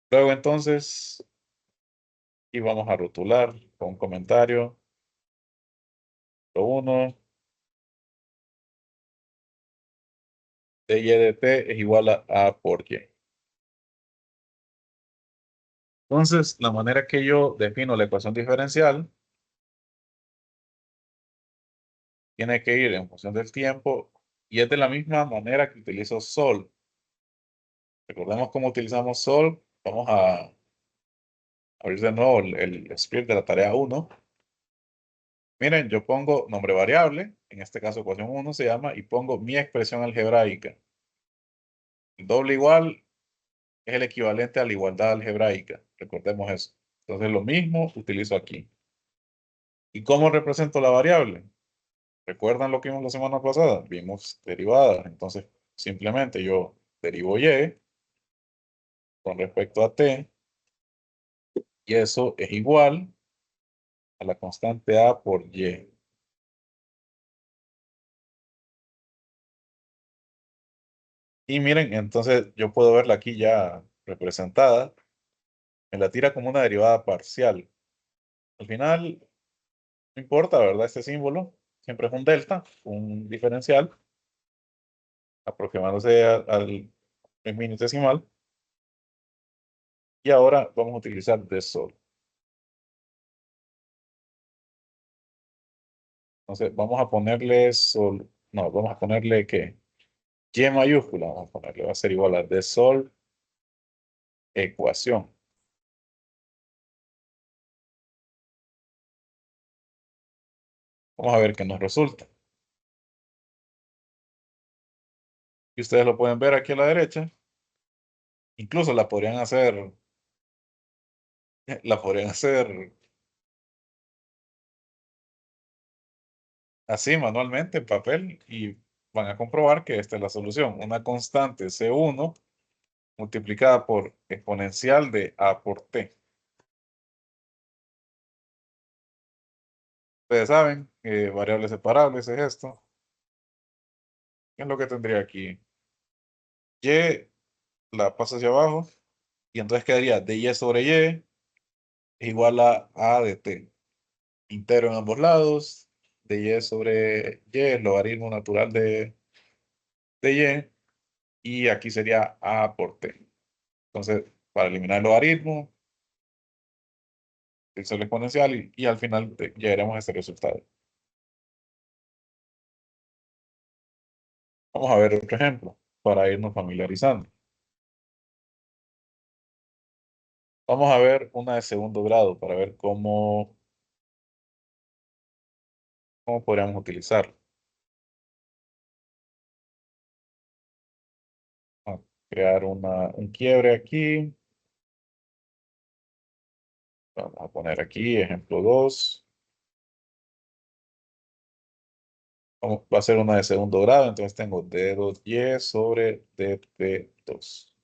Speaker 1: Luego, entonces, y vamos a rotular con un comentario. Lo 1 de y de t es igual a por y. Entonces, la manera que yo defino la ecuación diferencial tiene que ir en función del tiempo y es de la misma manera que utilizo sol. Recordemos cómo utilizamos sol. Vamos a abrir de nuevo el script de la tarea 1. Miren, yo pongo nombre variable, en este caso ecuación 1 se llama, y pongo mi expresión algebraica. El doble igual es el equivalente a la igualdad algebraica. Recordemos eso. Entonces lo mismo utilizo aquí. ¿Y cómo represento la variable? ¿Recuerdan lo que vimos la semana pasada? Vimos derivadas. Entonces simplemente yo derivo y con respecto a t, y eso es igual a la constante a por y. Y miren, entonces yo puedo verla aquí ya representada. Me la tira como una derivada parcial. Al final, no importa, ¿verdad? Este símbolo siempre es un delta, un diferencial, aproximándose al infinitesimal. Y ahora vamos a utilizar de sol. Entonces, vamos a ponerle sol, no, vamos a ponerle ¿qué? Y mayúscula, vamos a ponerle, va a ser igual a de sol ecuación. Vamos a ver qué nos resulta. Y ustedes lo pueden ver aquí a la derecha. Incluso la podrían hacer, así manualmente en papel y van a comprobar que esta es la solución. Una constante C1 multiplicada por exponencial de A por T. Ustedes saben, variables separables es esto. ¿Qué es lo que tendría aquí? Y la paso hacia abajo y entonces quedaría de Y sobre Y es igual a de T. Integro en ambos lados. De Y sobre Y es logaritmo natural de Y. Y aquí sería A por T. Entonces, para eliminar el logaritmo, el el exponencial y al final llegaremos a este resultado. Vamos a ver otro ejemplo para irnos familiarizando. Vamos a ver una de segundo grado para ver cómo podríamos utilizarlo. A crear un quiebre aquí. Vamos a poner aquí ejemplo 2. Va a ser una de segundo grado, entonces tengo D2Y sobre DP2.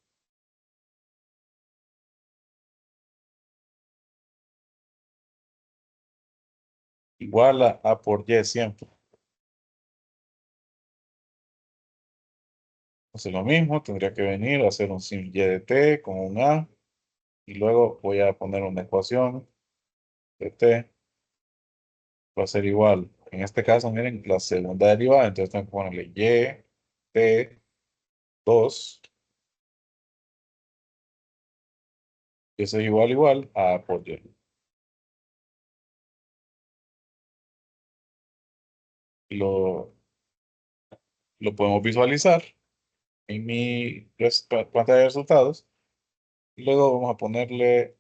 Speaker 1: Igual a A por Y siempre. Entonces lo mismo, tendría que venir a hacer un sin Y de T con un A. Y luego voy a poner una ecuación de T. Va a ser igual. En este caso, miren, la segunda derivada. Entonces tengo que ponerle Y, T, 2. Y eso es igual a A por Y. Lo, lo podemos visualizar en mi pantalla de resultados. Y luego vamos a ponerle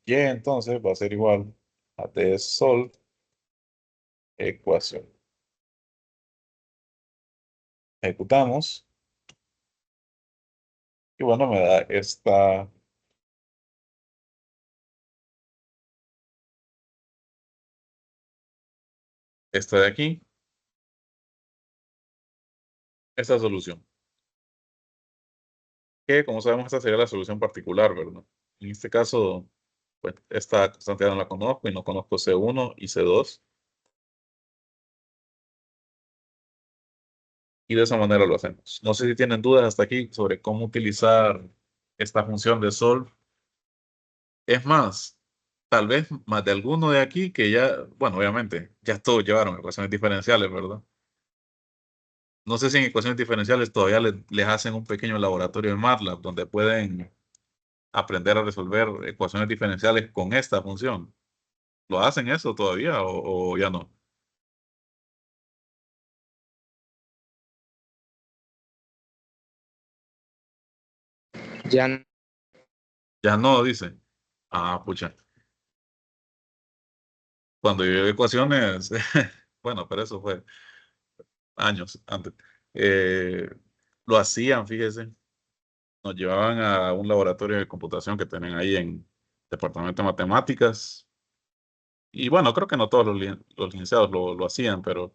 Speaker 1: Y, entonces va a ser igual a T sol ecuación. Ejecutamos. Y bueno, me da esta de aquí, esta solución. Que como sabemos, esta sería la solución particular, ¿verdad? En este caso, pues esta constante ya no la conozco y no conozco C1 y C2. Y de esa manera lo hacemos. No sé si tienen dudas hasta aquí sobre cómo utilizar esta función de sol. Es más, tal vez más de alguno de aquí que ya, bueno, obviamente, ya todos llevaron ecuaciones diferenciales, ¿verdad? No sé si en ecuaciones diferenciales todavía les hacen un pequeño laboratorio en MATLAB donde pueden aprender a resolver ecuaciones diferenciales con esta función. ¿Lo hacen eso todavía o ya no?
Speaker 4: Ya n-
Speaker 1: Ya no, dice. Ah, pucha. Cuando yo llevé ecuaciones, bueno, pero eso fue años antes. Eh, lo hacían, fíjese. Nos llevaban a un laboratorio de computación que tienen ahí en Departamento de Matemáticas. Y bueno, creo que no todos los licenciados lo hacían, pero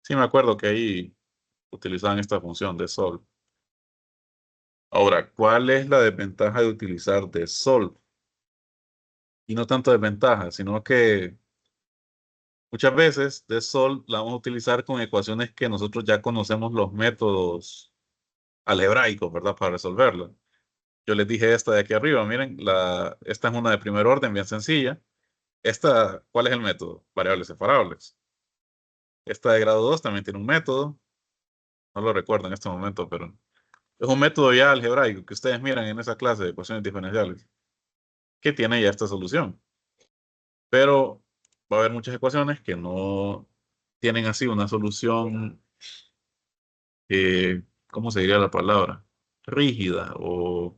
Speaker 1: sí me acuerdo que ahí utilizaban esta función de sol. Ahora, ¿cuál es la desventaja de utilizar de sol? Y no tanto desventaja, sino que muchas veces de sol la vamos a utilizar con ecuaciones que nosotros ya conocemos los métodos algebraicos, ¿verdad? Para resolverlo. Yo les dije esta de aquí arriba, miren, esta es una de primer orden, bien sencilla. Esta, ¿cuál es el método? Variables separables. Esta de grado 2 también tiene un método, no lo recuerdo en este momento, pero es un método ya algebraico que ustedes miran en esa clase de ecuaciones diferenciales, que tiene ya esta solución. Pero va a haber muchas ecuaciones que no tienen así una solución, ¿cómo se diría la palabra? Rígida o,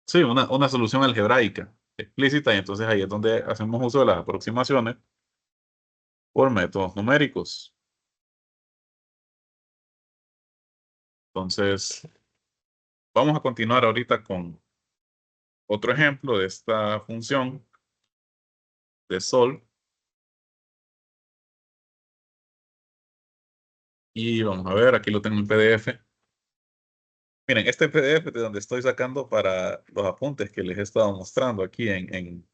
Speaker 1: sí, una solución algebraica explícita, y entonces ahí es donde hacemos uso de las aproximaciones por métodos numéricos. Entonces, vamos a continuar ahorita con otro ejemplo de esta función de sol. Y vamos a ver, aquí lo tengo en PDF. Miren, este PDF de donde estoy sacando para los apuntes que les he estado mostrando aquí en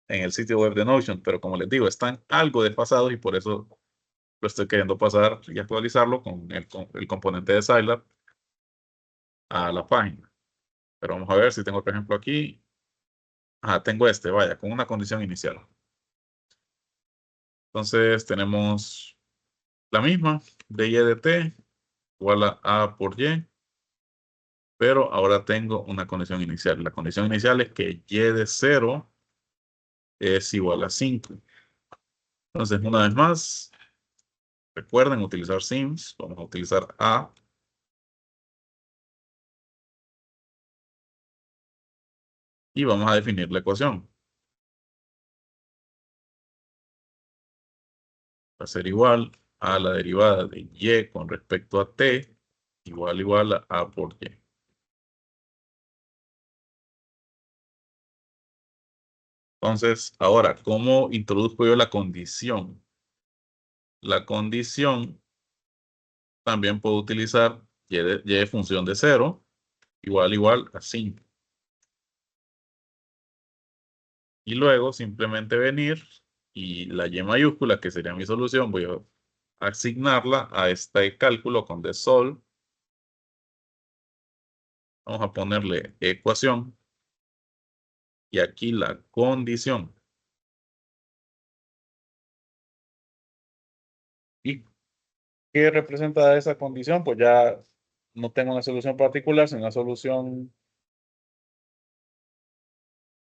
Speaker 1: el sitio web de Notion, pero como les digo, están algo desfasados y por eso lo estoy queriendo pasar y actualizarlo con el componente de Scilab a la página. Pero vamos a ver si tengo otro ejemplo aquí. Tengo este, vaya, con una condición inicial. Entonces tenemos la misma, de y de t igual a por y, pero ahora tengo una condición inicial. La condición inicial es que y de 0 es igual a 5. Entonces, una vez más, recuerden utilizar sims. Vamos a utilizar a. Y vamos a definir la ecuación. Va a ser igual a la derivada de y con respecto a t, igual a por y. Entonces, ahora, ¿cómo introduzco yo la condición? La condición también puedo utilizar y de función de 0 igual a 5. Y luego simplemente venir y la y mayúscula, que sería mi solución, voy a asignarla a este cálculo con de sol. Vamos a ponerle ecuación y aquí la condición. ¿Y qué representa esa condición? Pues ya no tengo una solución particular, sino una solución,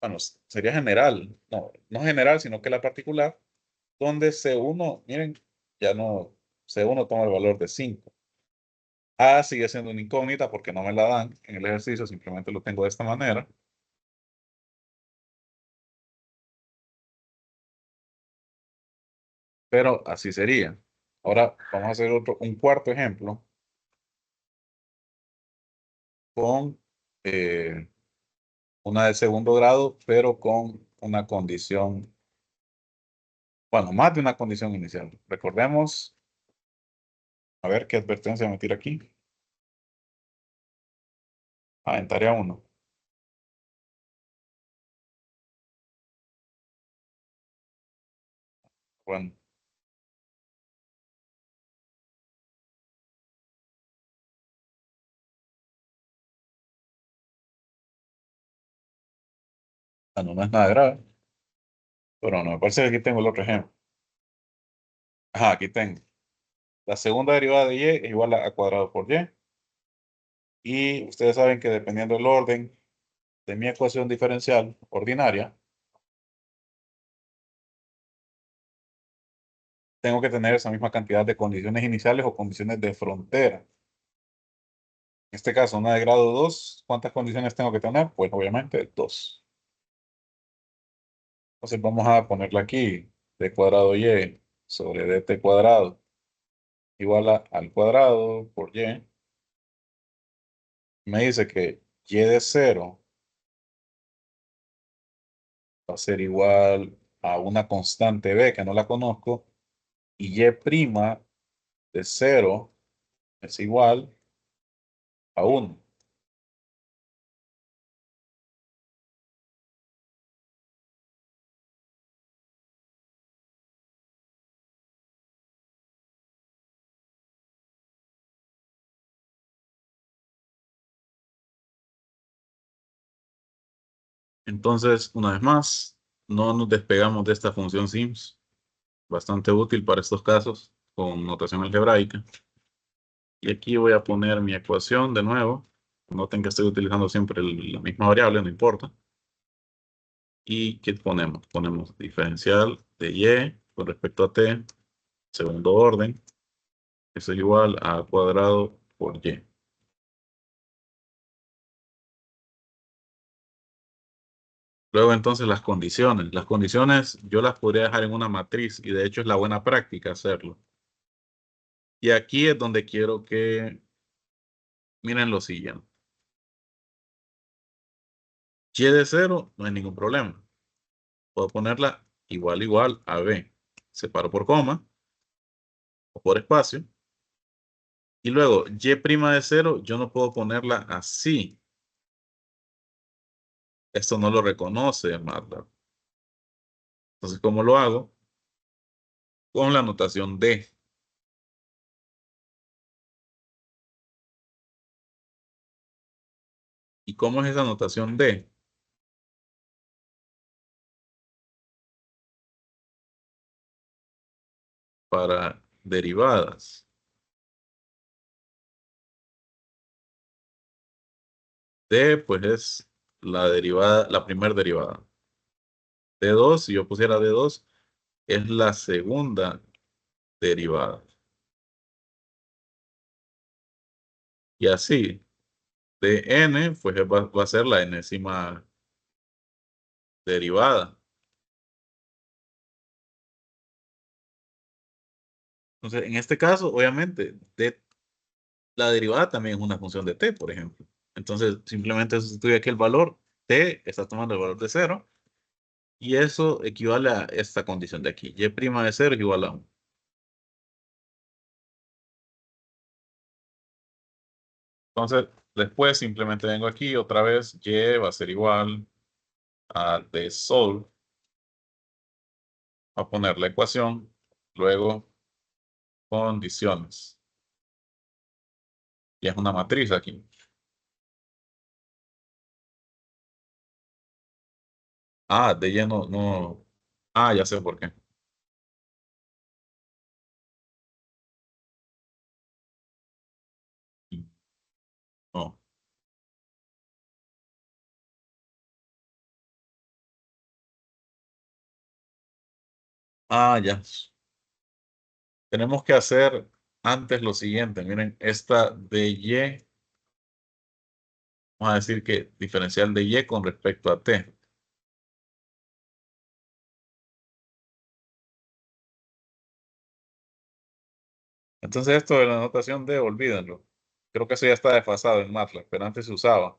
Speaker 1: bueno, sería general. No, no general, sino que la particular, donde C1, miren, ya no, C1 toma el valor de 5. A sigue siendo una incógnita porque no me la dan en el ejercicio, simplemente lo tengo de esta manera. Pero así sería. Ahora vamos a hacer un cuarto ejemplo con una de segundo grado, pero con una condición, bueno, más de una condición inicial. Recordemos, a ver qué advertencia me tira aquí. En tarea 1. Bueno, no es nada grave, pero no, me parece que aquí tengo el otro ejemplo. Aquí tengo. La segunda derivada de y es igual a cuadrado por y. Y ustedes saben que dependiendo del orden de mi ecuación diferencial ordinaria, tengo que tener esa misma cantidad de condiciones iniciales o condiciones de frontera. En este caso, una de grado 2, ¿cuántas condiciones tengo que tener? Pues obviamente 2. Entonces vamos a ponerla aquí, d cuadrado y sobre dt cuadrado igual al cuadrado por y. Me dice que y de 0 va a ser igual a una constante b que no la conozco y y' de 0 es igual a 1. Entonces, una vez más, no nos despegamos de esta función sims, bastante útil para estos casos con notación algebraica. Y aquí voy a poner mi ecuación de nuevo. Noten que estoy utilizando siempre la misma variable, no importa. ¿Y qué ponemos? Ponemos diferencial de y con respecto a t, segundo orden. Eso es igual a cuadrado por y. Luego entonces las condiciones. Las condiciones yo las podría dejar en una matriz y de hecho es la buena práctica hacerlo. Y aquí es donde quiero que miren lo siguiente. Y de 0 no hay ningún problema. Puedo ponerla igual a b. Separo por coma o por espacio. Y luego, y' de 0, yo no puedo ponerla así. Esto no lo reconoce MATLAB. Entonces, ¿cómo lo hago? Con la notación D. ¿Y cómo es esa notación D? Para derivadas. D, pues es la derivada, la primera derivada. D2, si yo pusiera D2, es la segunda derivada. Y así, Dn, pues va a ser la enésima derivada. Entonces, en este caso, obviamente, la derivada también es una función de t, por ejemplo. Entonces, simplemente sustituye aquí el valor. T está tomando el valor de 0. Y eso equivale a esta condición de aquí. Y' de 0 es igual a 1. Entonces, después simplemente vengo aquí otra vez. Y va a ser igual a d sol. A poner la ecuación. Luego, condiciones. Y es una matriz aquí. Ah, de lleno no. Ah, ya sé por qué. No. Ah, ya. Tenemos que hacer antes lo siguiente. Miren, esta de Y, vamos a decir que diferencial de Y con respecto a T. Entonces esto de la notación D, olvídenlo. Creo que eso ya está desfasado en MATLAB, pero antes se usaba.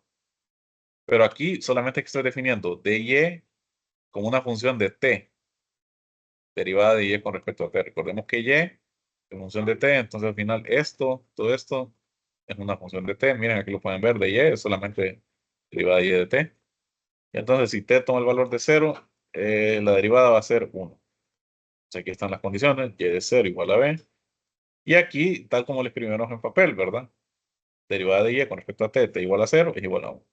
Speaker 1: Pero aquí solamente que estoy definiendo dy como una función de t, derivada de y con respecto a t. Recordemos que y es función de t, entonces al final esto, todo esto, es una función de t. Miren, aquí lo pueden ver, de y es solamente derivada de y de t. Y entonces si t toma el valor de 0, la derivada va a ser 1. Entonces aquí están las condiciones, y de 0 igual a b. Y aquí, tal como lo escribimos en papel, ¿verdad? Derivada de y con respecto a t, t igual a 0, es igual a 1.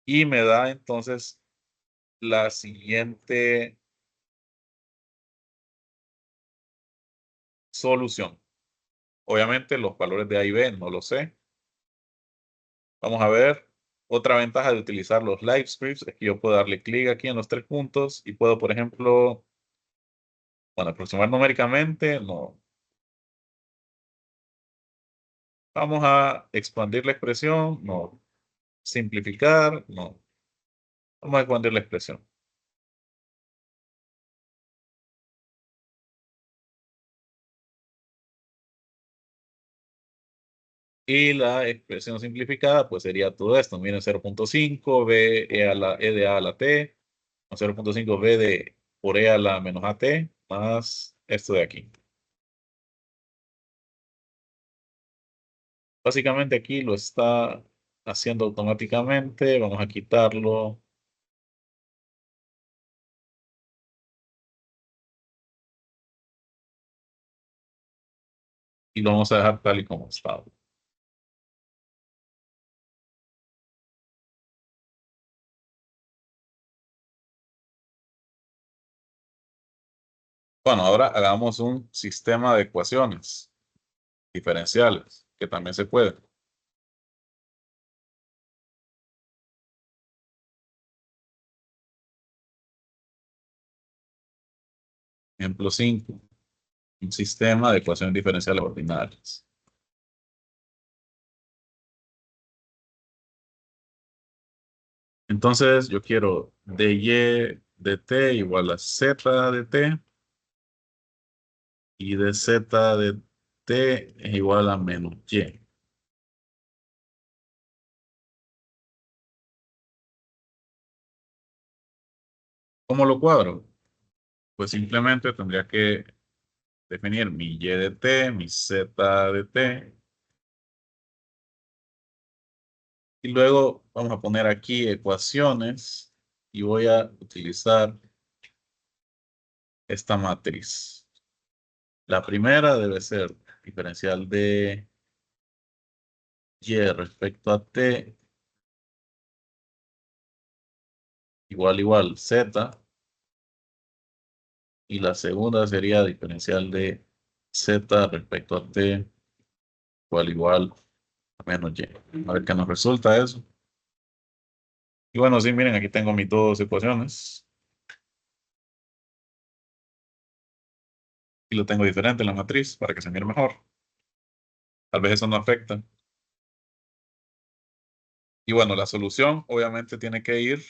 Speaker 1: Y me da entonces la siguiente solución. Obviamente los valores de A y B no lo sé. Vamos a ver. Otra ventaja de utilizar los live scripts es que yo puedo darle clic aquí en los 3 puntos y puedo, por ejemplo, bueno, aproximar numéricamente, no. Vamos a expandir la expresión, no. Simplificar, no. Vamos a expandir la expresión. Y la expresión simplificada, pues sería todo esto. Miren, 0.5, b e de a a la t, o 0.5 b de por e a la menos at, más esto de aquí. Básicamente aquí lo está haciendo automáticamente. Vamos a quitarlo. Y lo vamos a dejar tal y como está. Bueno, ahora hagamos un sistema de ecuaciones diferenciales, que también se puede. Ejemplo 5. Un sistema de ecuaciones diferenciales ordinarias. Entonces, yo quiero dy de t igual a z de t. Y de z de t es igual a menos y. ¿Cómo lo cuadro? Pues simplemente tendría que definir mi y de t, mi z de t. Y luego vamos a poner aquí ecuaciones y voy a utilizar esta matriz. La primera debe ser diferencial de y respecto a t igual z. Y la segunda sería diferencial de z respecto a t igual a menos y. A ver qué nos resulta eso. Y bueno, sí, miren, aquí tengo mis dos ecuaciones. Y lo tengo diferente en la matriz para que se mire mejor. Tal vez eso no afecta. Y bueno, la solución obviamente tiene que ir.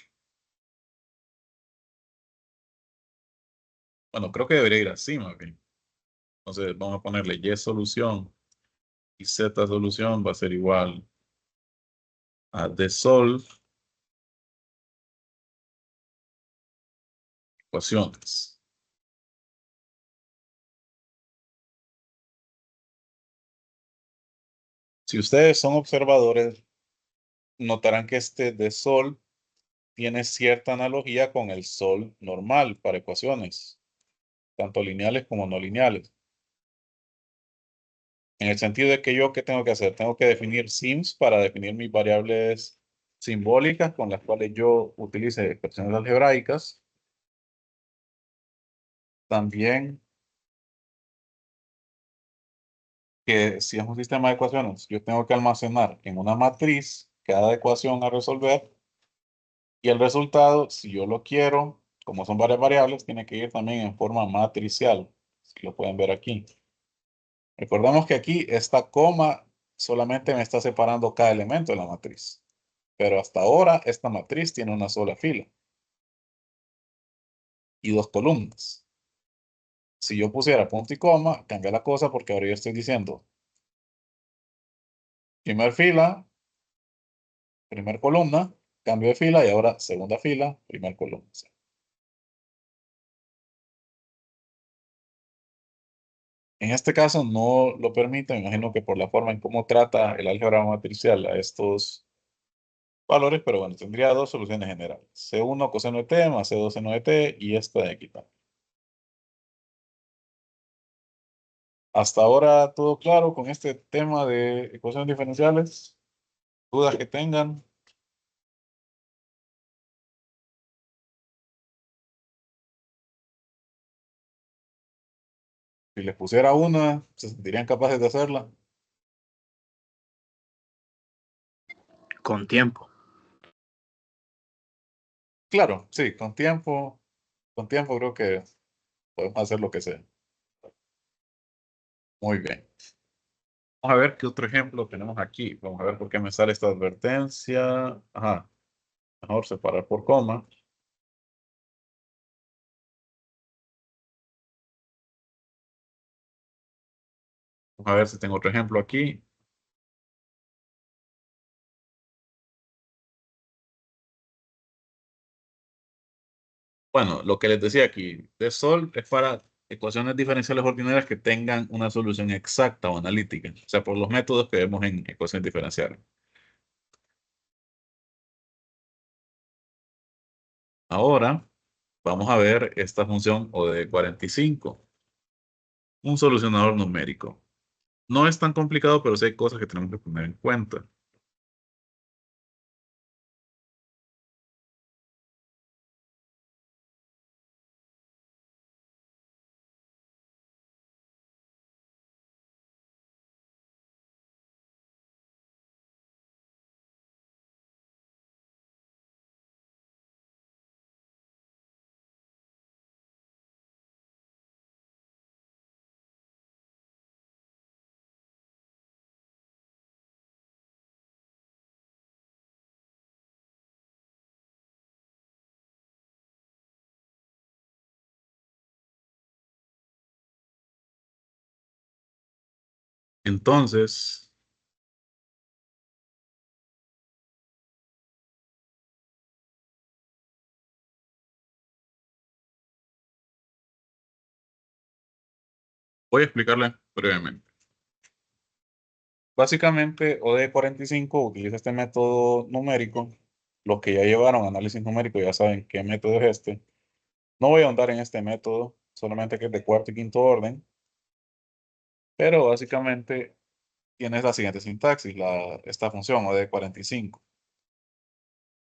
Speaker 1: Bueno, creo que debería ir así, más bien. Entonces vamos a ponerle y solución y z solución va a ser igual a de solve ecuaciones. Si ustedes son observadores, notarán que este de solve tiene cierta analogía con el sol normal para ecuaciones, tanto lineales como no lineales. En el sentido de que yo, ¿qué tengo que hacer? Tengo que definir sims para definir mis variables simbólicas con las cuales yo utilice expresiones algebraicas. También que si es un sistema de ecuaciones, yo tengo que almacenar en una matriz cada ecuación a resolver y el resultado, si yo lo quiero, como son varias variables, tiene que ir también en forma matricial. Si lo pueden ver aquí. Recordemos que aquí esta coma solamente me está separando cada elemento de la matriz. Pero hasta ahora esta matriz tiene una sola fila y dos columnas. Si yo pusiera punto y coma, cambia la cosa porque ahora yo estoy diciendo primer fila, primer columna, cambio de fila y ahora segunda fila, primer columna. En este caso no lo permite, me imagino que por la forma en cómo trata el álgebra matricial a estos valores, pero bueno, tendría dos soluciones generales. C1 coseno de t más C2 seno de t y esta de aquí también. Hasta ahora todo claro con este tema de ecuaciones diferenciales. Dudas que tengan. Si les pusiera una, se sentirían capaces de hacerla.
Speaker 4: Con tiempo.
Speaker 1: Claro, sí, con tiempo creo que podemos hacer lo que sea. Muy bien. Vamos a ver qué otro ejemplo tenemos aquí. Vamos a ver por qué me sale esta advertencia. Ajá, mejor separar por coma. Vamos a ver si tengo otro ejemplo aquí. Bueno, lo que les decía aquí, de sol es para ecuaciones diferenciales ordinarias que tengan una solución exacta o analítica. O sea, por los métodos que vemos en ecuaciones diferenciales. Ahora, vamos a ver esta función O de 45. Un solucionador numérico. No es tan complicado, pero sí hay cosas que tenemos que tener en cuenta. Entonces, Voy a explicarle brevemente. Básicamente, OD45 utiliza este método numérico. Los que ya llevaron análisis numérico ya saben qué método es este. No voy a ahondar en este método, solamente que es de cuarto y quinto orden. Pero básicamente tienes la siguiente sintaxis, esta función OD45.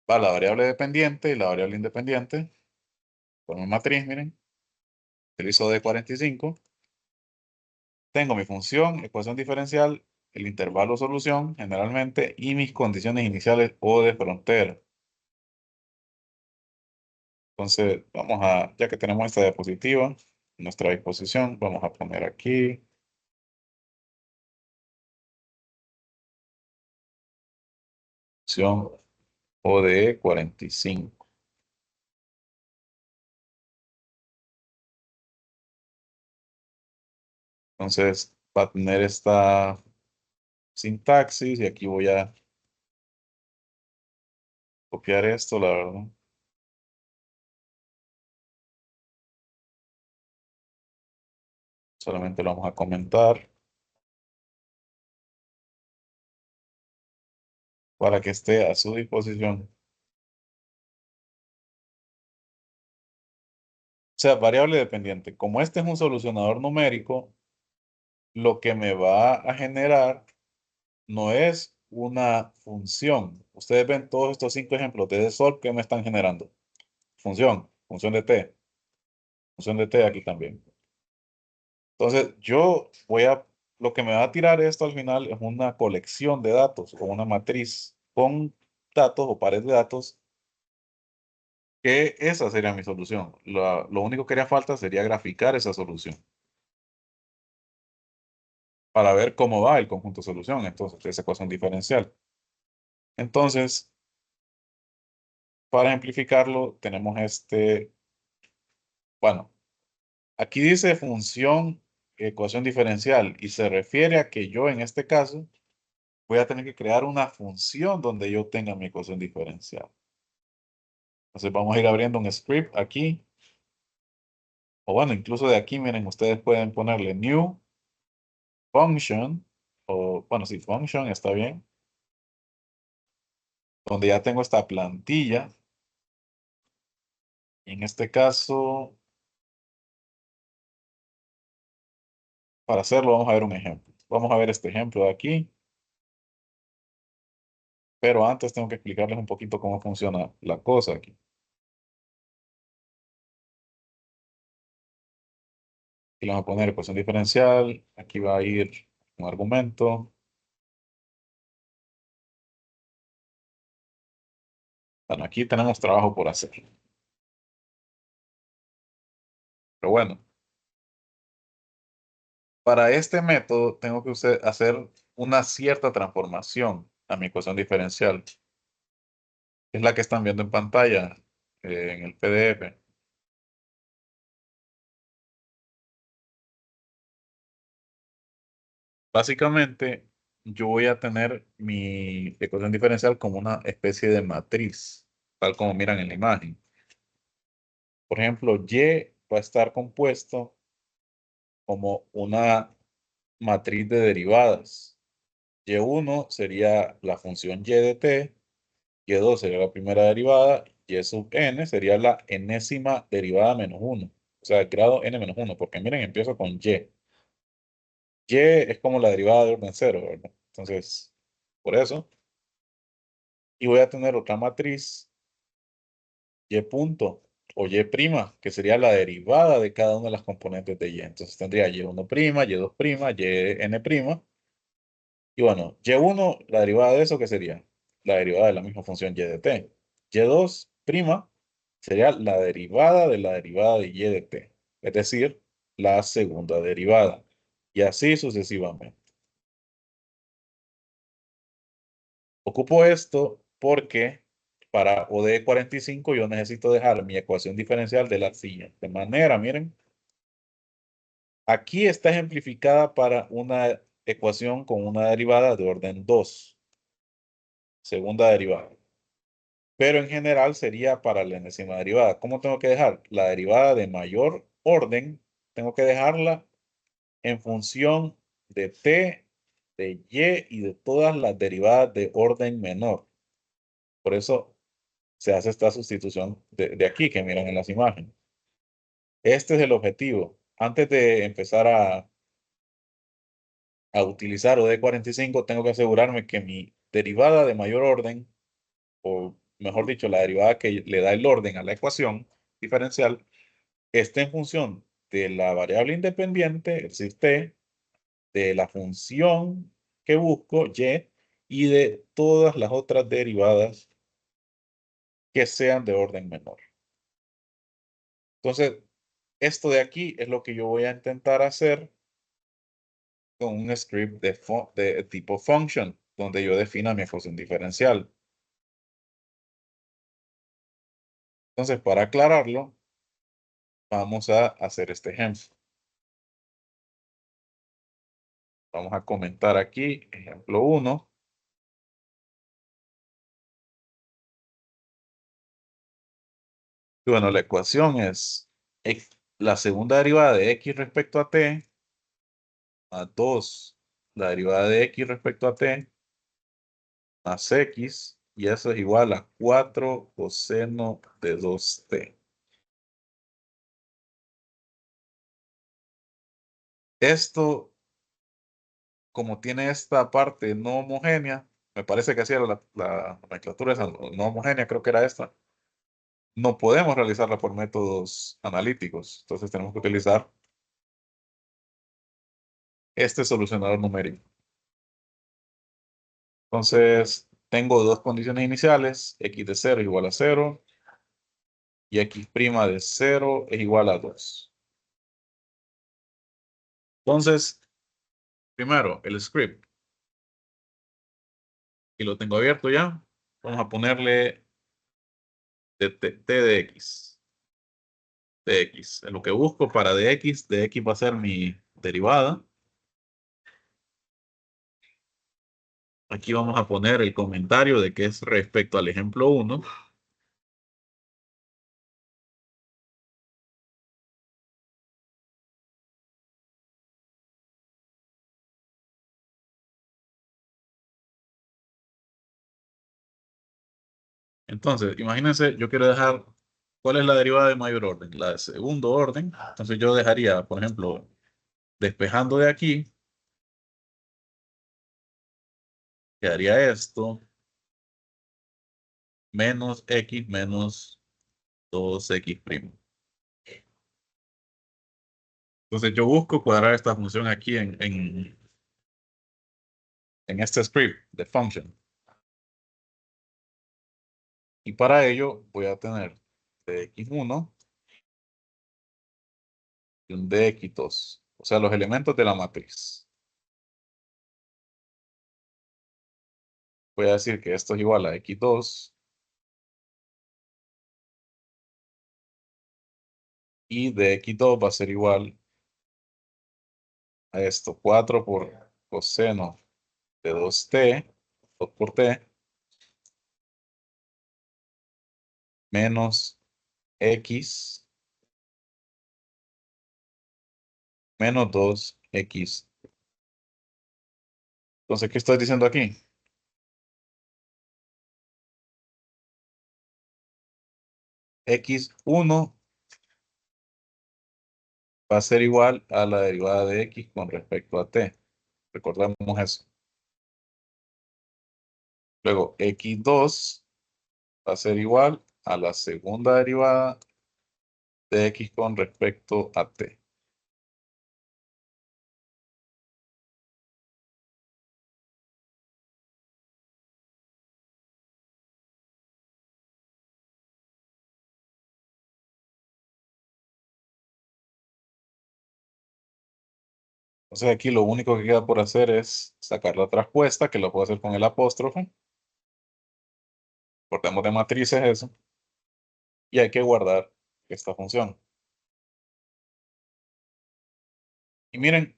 Speaker 1: Va la variable dependiente y la variable independiente. Con una matriz, miren. Utilizo OD45. Tengo mi función, ecuación diferencial, el intervalo solución, generalmente, y mis condiciones iniciales o de frontera. Entonces, ya que tenemos esta diapositiva a nuestra disposición, vamos a poner aquí. Función ODE 45. Entonces, va a tener esta sintaxis y aquí voy a copiar esto, la verdad. Solamente lo vamos a comentar para que esté a su disposición. O sea, variable dependiente. Como este es un solucionador numérico, lo que me va a generar no es una función. Ustedes ven todos estos 5 ejemplos de solve que me están generando. Función de t aquí también. Entonces, lo que me va a tirar esto al final es una colección de datos o una matriz con datos o pares de datos, que esa sería mi solución. Lo único que haría falta sería graficar esa solución para ver cómo va el conjunto solución, entonces, esa ecuación diferencial. Entonces, para ejemplificarlo, tenemos bueno, aquí dice función ecuación diferencial y se refiere a que yo en este caso voy a tener que crear una función donde yo tenga mi ecuación diferencial. Entonces vamos a ir abriendo un script aquí. O bueno, incluso de aquí, miren, ustedes pueden ponerle new function. O bueno, sí, function está bien. Donde ya tengo esta plantilla. Y en este caso, para hacerlo, vamos a ver un ejemplo. Vamos a ver este ejemplo de aquí. Pero antes tengo que explicarles un poquito cómo funciona la cosa aquí. Aquí le vamos a poner ecuación diferencial. Aquí va a ir un argumento. Bueno, aquí tenemos trabajo por hacer. Pero bueno, para este método tengo que hacer una cierta transformación a mi ecuación diferencial. Es la que están viendo en pantalla en el PDF. Básicamente, yo voy a tener mi ecuación diferencial como una especie de matriz, tal como miran en la imagen. Por ejemplo, Y va a estar compuesto como una matriz de derivadas. Y1 sería la función y de t, Y2 sería la primera derivada, Y sub n sería la enésima derivada menos 1. O sea, el grado n menos 1, porque miren, empiezo con Y. Y es como la derivada de orden 0, ¿verdad? Entonces, por eso. Y voy a tener otra matriz, Y punto, o Y prima, que sería la derivada de cada una de las componentes de Y. Entonces tendría Y1 prima, Y2 prima, Yn prima. Y bueno, Y1, la derivada de eso, ¿qué sería? La derivada de la misma función Y de t. Y2 prima sería la derivada de Y de t. Es decir, la segunda derivada. Y así sucesivamente. Ocupo esto porque para OD45 yo necesito dejar mi ecuación diferencial de la siguiente manera. Miren, aquí está ejemplificada para una ecuación con una derivada de orden 2, segunda derivada. Pero en general sería para la enésima derivada. ¿Cómo tengo que dejar? La derivada de mayor orden, tengo que dejarla en función de t, de y y de todas las derivadas de orden menor. Por eso se hace esta sustitución de aquí que miran en las imágenes. Este es el objetivo. Antes de empezar a utilizar OD45, tengo que asegurarme que mi derivada de mayor orden, o mejor dicho, la derivada que le da el orden a la ecuación diferencial, esté en función de la variable independiente, es decir, t, de la función que busco, y de todas las otras derivadas que sean de orden menor. Entonces, esto de aquí es lo que yo voy a intentar hacer con un script de tipo function, donde yo defina mi ecuación diferencial. Entonces, para aclararlo, vamos a hacer este ejemplo. Vamos a comentar aquí, ejemplo 1. Y bueno, la ecuación es la segunda derivada de x respecto a t, más 2, la derivada de x respecto a t, más x, y eso es igual a 4 coseno de 2t. Esto, como tiene esta parte no homogénea, me parece que así era la nomenclatura esa, no homogénea, creo que era esta. No podemos realizarla por métodos analíticos. Entonces tenemos que utilizar este solucionador numérico. Entonces, tengo dos condiciones iniciales, x de 0 es igual a 0 y x' de 0 es igual a 2. Entonces, primero, el script. Y lo tengo abierto ya. Vamos a ponerle t de x. De x. Es lo que busco para de x va a ser mi derivada. Aquí vamos a poner el comentario de que es respecto al ejemplo 1. Entonces, imagínense, yo quiero dejar, ¿cuál es la derivada de mayor orden? La de segundo orden. Entonces yo dejaría, por ejemplo, despejando de aquí, quedaría esto, menos x menos 2x'. Entonces yo busco cuadrar esta función aquí en este script de function. Y para ello voy a tener dx1 y un dx2. O sea, los elementos de la matriz. Voy a decir que esto es igual a x2 y dx2 va a ser igual a esto, 4 por coseno de 2t, 2 por t, menos x menos 2x. Entonces, ¿qué estoy diciendo aquí? x1 va a ser igual a la derivada de x con respecto a t. Recordemos eso. Luego, x2 va a ser igual a la segunda derivada de x con respecto a t. Entonces aquí lo único que queda por hacer es sacar la traspuesta, que lo puedo hacer con el apóstrofe. Cortemos de matrices eso. Y hay que guardar esta función. Y miren,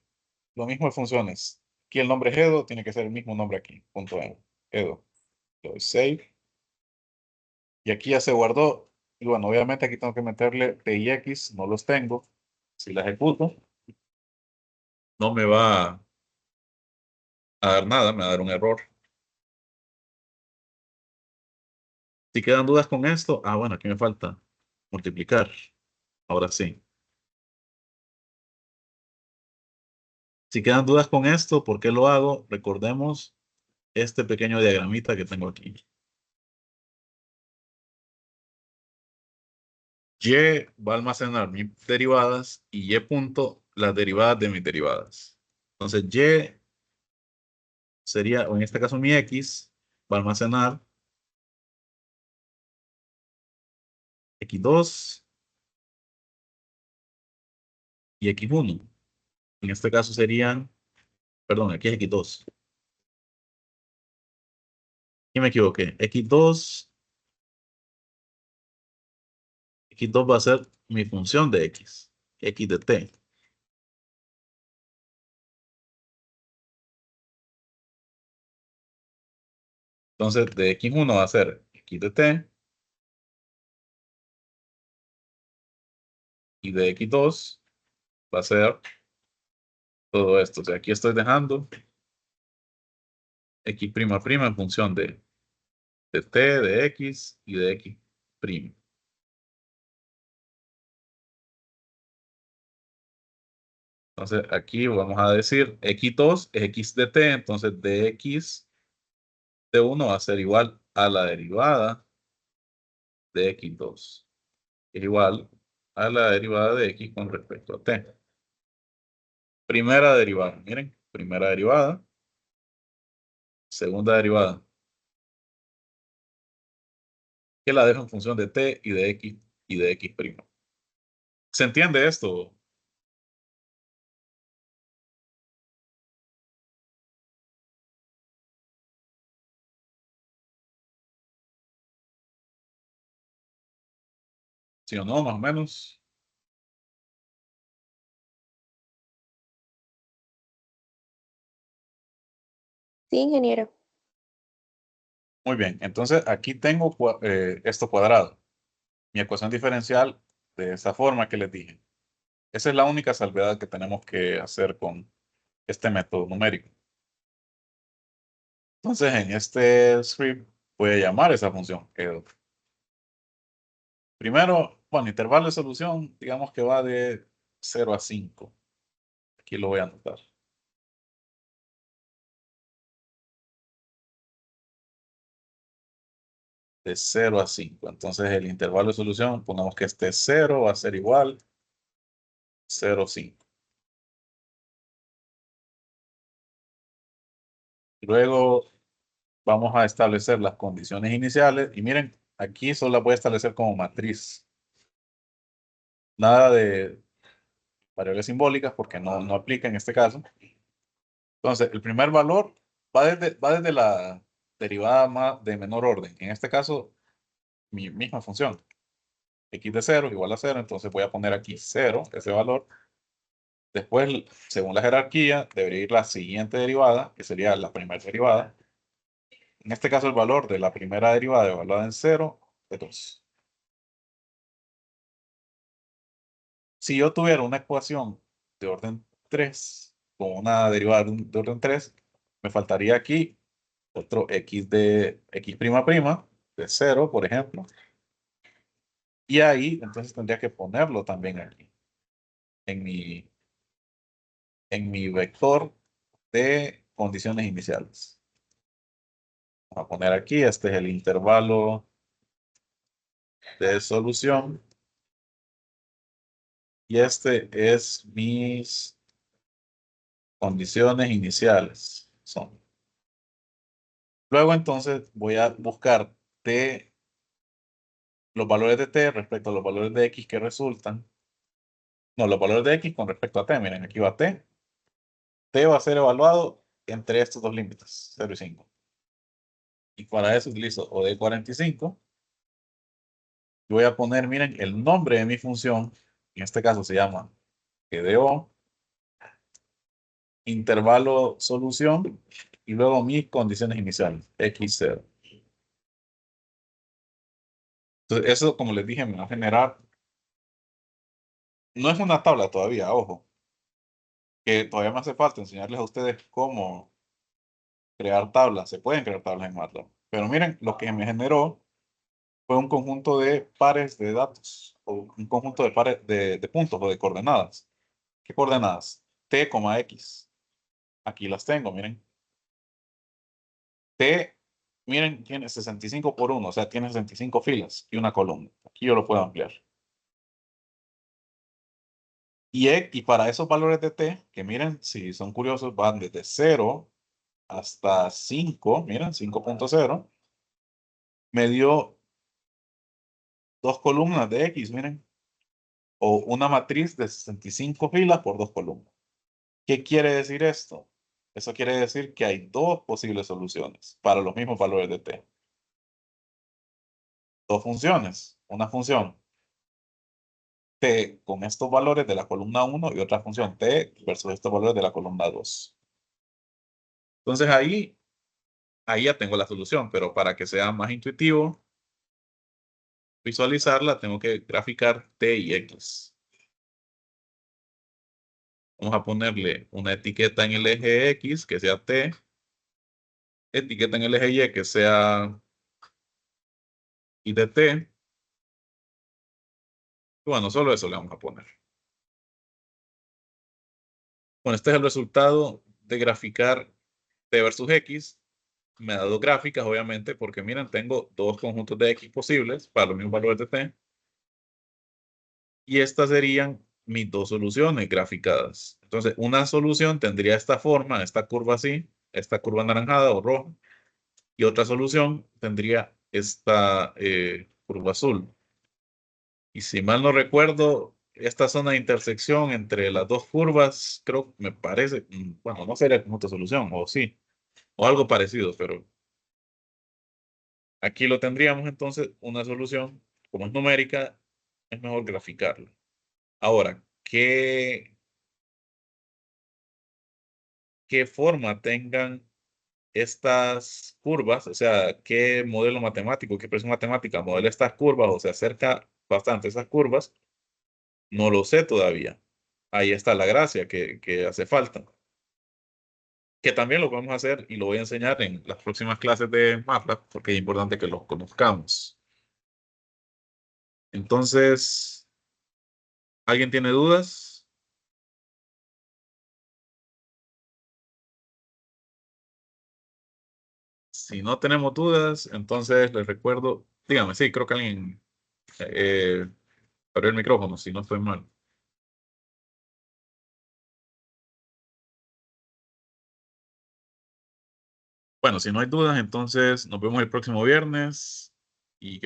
Speaker 1: lo mismo de funciones. Aquí el nombre es Edo, tiene que ser el mismo nombre aquí, punto .m, Edo. Le doy save. Y aquí ya se guardó. Y bueno, obviamente aquí tengo que meterle P y X, no los tengo. Si la ejecuto, no me va a dar nada, me va a dar un error. Si quedan dudas con esto, bueno, aquí me falta multiplicar. Ahora sí. Si quedan dudas con esto, ¿por qué lo hago? Recordemos este pequeño diagramita que tengo aquí. Y va a almacenar mis derivadas y Y punto las derivadas de mis derivadas. Entonces, Y sería, o en este caso mi X, va a almacenar X2 y X1. En este caso serían, perdón, aquí es X2. Aquí me equivoqué. X2 va a ser mi función de X, X de T. Entonces, de X1 va a ser X de T. Y de X2 va a ser todo esto. O sea, aquí estoy dejando X' en función de T, de X y de X'. Entonces, aquí vamos a decir X2 es X de T. Entonces, de X de 1 va a ser igual a la derivada de X2. Es igual a la derivada de X con respecto a T. Primera derivada. Miren, primera derivada. Segunda derivada. Que la dejo en función de T y de X y de X'. ¿Se entiende esto? ¿Sí o no? Más o menos.
Speaker 5: Sí, ingeniero.
Speaker 1: Muy bien. Entonces, aquí tengo esto cuadrado. Mi ecuación diferencial de esa forma que les dije. Esa es la única salvedad que tenemos que hacer con este método numérico. Entonces, en este script voy a llamar esa función EDO. Primero, bueno, intervalo de solución, digamos que va de 0 a 5. Aquí lo voy a anotar. De 0 a 5. Entonces, el intervalo de solución, pongamos que este 0 va a ser igual 0, 5. Luego vamos a establecer las condiciones iniciales. Y miren, aquí solo las voy a establecer como matriz. Nada de variables simbólicas porque no aplica en este caso. Entonces, el primer valor va desde la derivada de menor orden. En este caso, mi misma función. X de 0 igual a 0. Entonces voy a poner aquí 0, ese valor. Después, según la jerarquía, debería ir la siguiente derivada, que sería la primera derivada. En este caso, el valor de la primera derivada evaluada en 0 es 2. Si yo tuviera una ecuación de orden 3 con una derivada de orden 3, me faltaría aquí otro x de x', de 0, por ejemplo. Y ahí, entonces tendría que ponerlo también aquí, en mi vector de condiciones iniciales. Vamos a poner aquí, este es el intervalo de solución. Y este es mis condiciones iniciales. Luego entonces voy a buscar los valores de t respecto a los valores de x que resultan. No, los valores de x con respecto a t. Miren, aquí va t. T va a ser evaluado entre estos dos límites, 0 y 5. Y para eso utilizo O de 45. Y voy a poner, miren, el nombre de mi función. En este caso se llama GDO. Intervalo solución. Y luego mis condiciones iniciales, x0. Entonces, eso, como les dije, me va a generar. No es una tabla todavía, ojo. que todavía me hace falta enseñarles a ustedes cómo crear tablas. Se pueden crear tablas en MATLAB. Pero miren, lo que me generó fue un conjunto de pares de datos, o un conjunto de pares de puntos o de coordenadas. ¿Qué coordenadas? T, X. Aquí las tengo, miren. T, miren, tiene 65 por 1, o sea, tiene 65 filas y una columna. Aquí yo lo puedo ampliar. Y para esos valores de T, que miren, si son curiosos, van desde 0 hasta 5, miren, 5.0, me dio dos columnas de X, miren, o una matriz de 65 filas por dos columnas. ¿Qué quiere decir esto? Eso quiere decir que hay dos posibles soluciones para los mismos valores de T. Dos funciones. Una función T con estos valores de la columna 1 y otra función T versus estos valores de la columna 2. Entonces ahí ya tengo la solución, pero para que sea más intuitivo visualizarla, tengo que graficar T y X. Vamos a ponerle una etiqueta en el eje X que sea T, etiqueta en el eje Y que sea I de T. Y bueno, solo eso le vamos a poner. Bueno, este es el resultado de graficar T versus X. Me da dos gráficas, obviamente, porque miren, tengo dos conjuntos de X posibles para los mismos valores de T. Y estas serían mis dos soluciones graficadas. Entonces, una solución tendría esta forma, esta curva así, esta curva anaranjada o roja. Y otra solución tendría esta curva azul. Y si mal no recuerdo, esta zona de intersección entre las dos curvas, creo, me parece, bueno, no sería como otra solución, o sí, o algo parecido, pero aquí lo tendríamos entonces una solución, como es numérica, es mejor graficarla. Ahora, ¿qué forma tengan estas curvas? O sea, ¿qué modelo matemático, qué expresión matemática modela estas curvas o se acerca bastante a esas curvas? No lo sé todavía. Ahí está la gracia que hace falta. Que también lo podemos hacer y lo voy a enseñar en las próximas clases de MATLAB porque es importante que los conozcamos. Entonces, ¿alguien tiene dudas? Si no tenemos dudas, entonces les recuerdo, dígame, sí, creo que alguien abrió el micrófono, si no estoy mal. Bueno, si no hay dudas, entonces nos vemos el próximo viernes.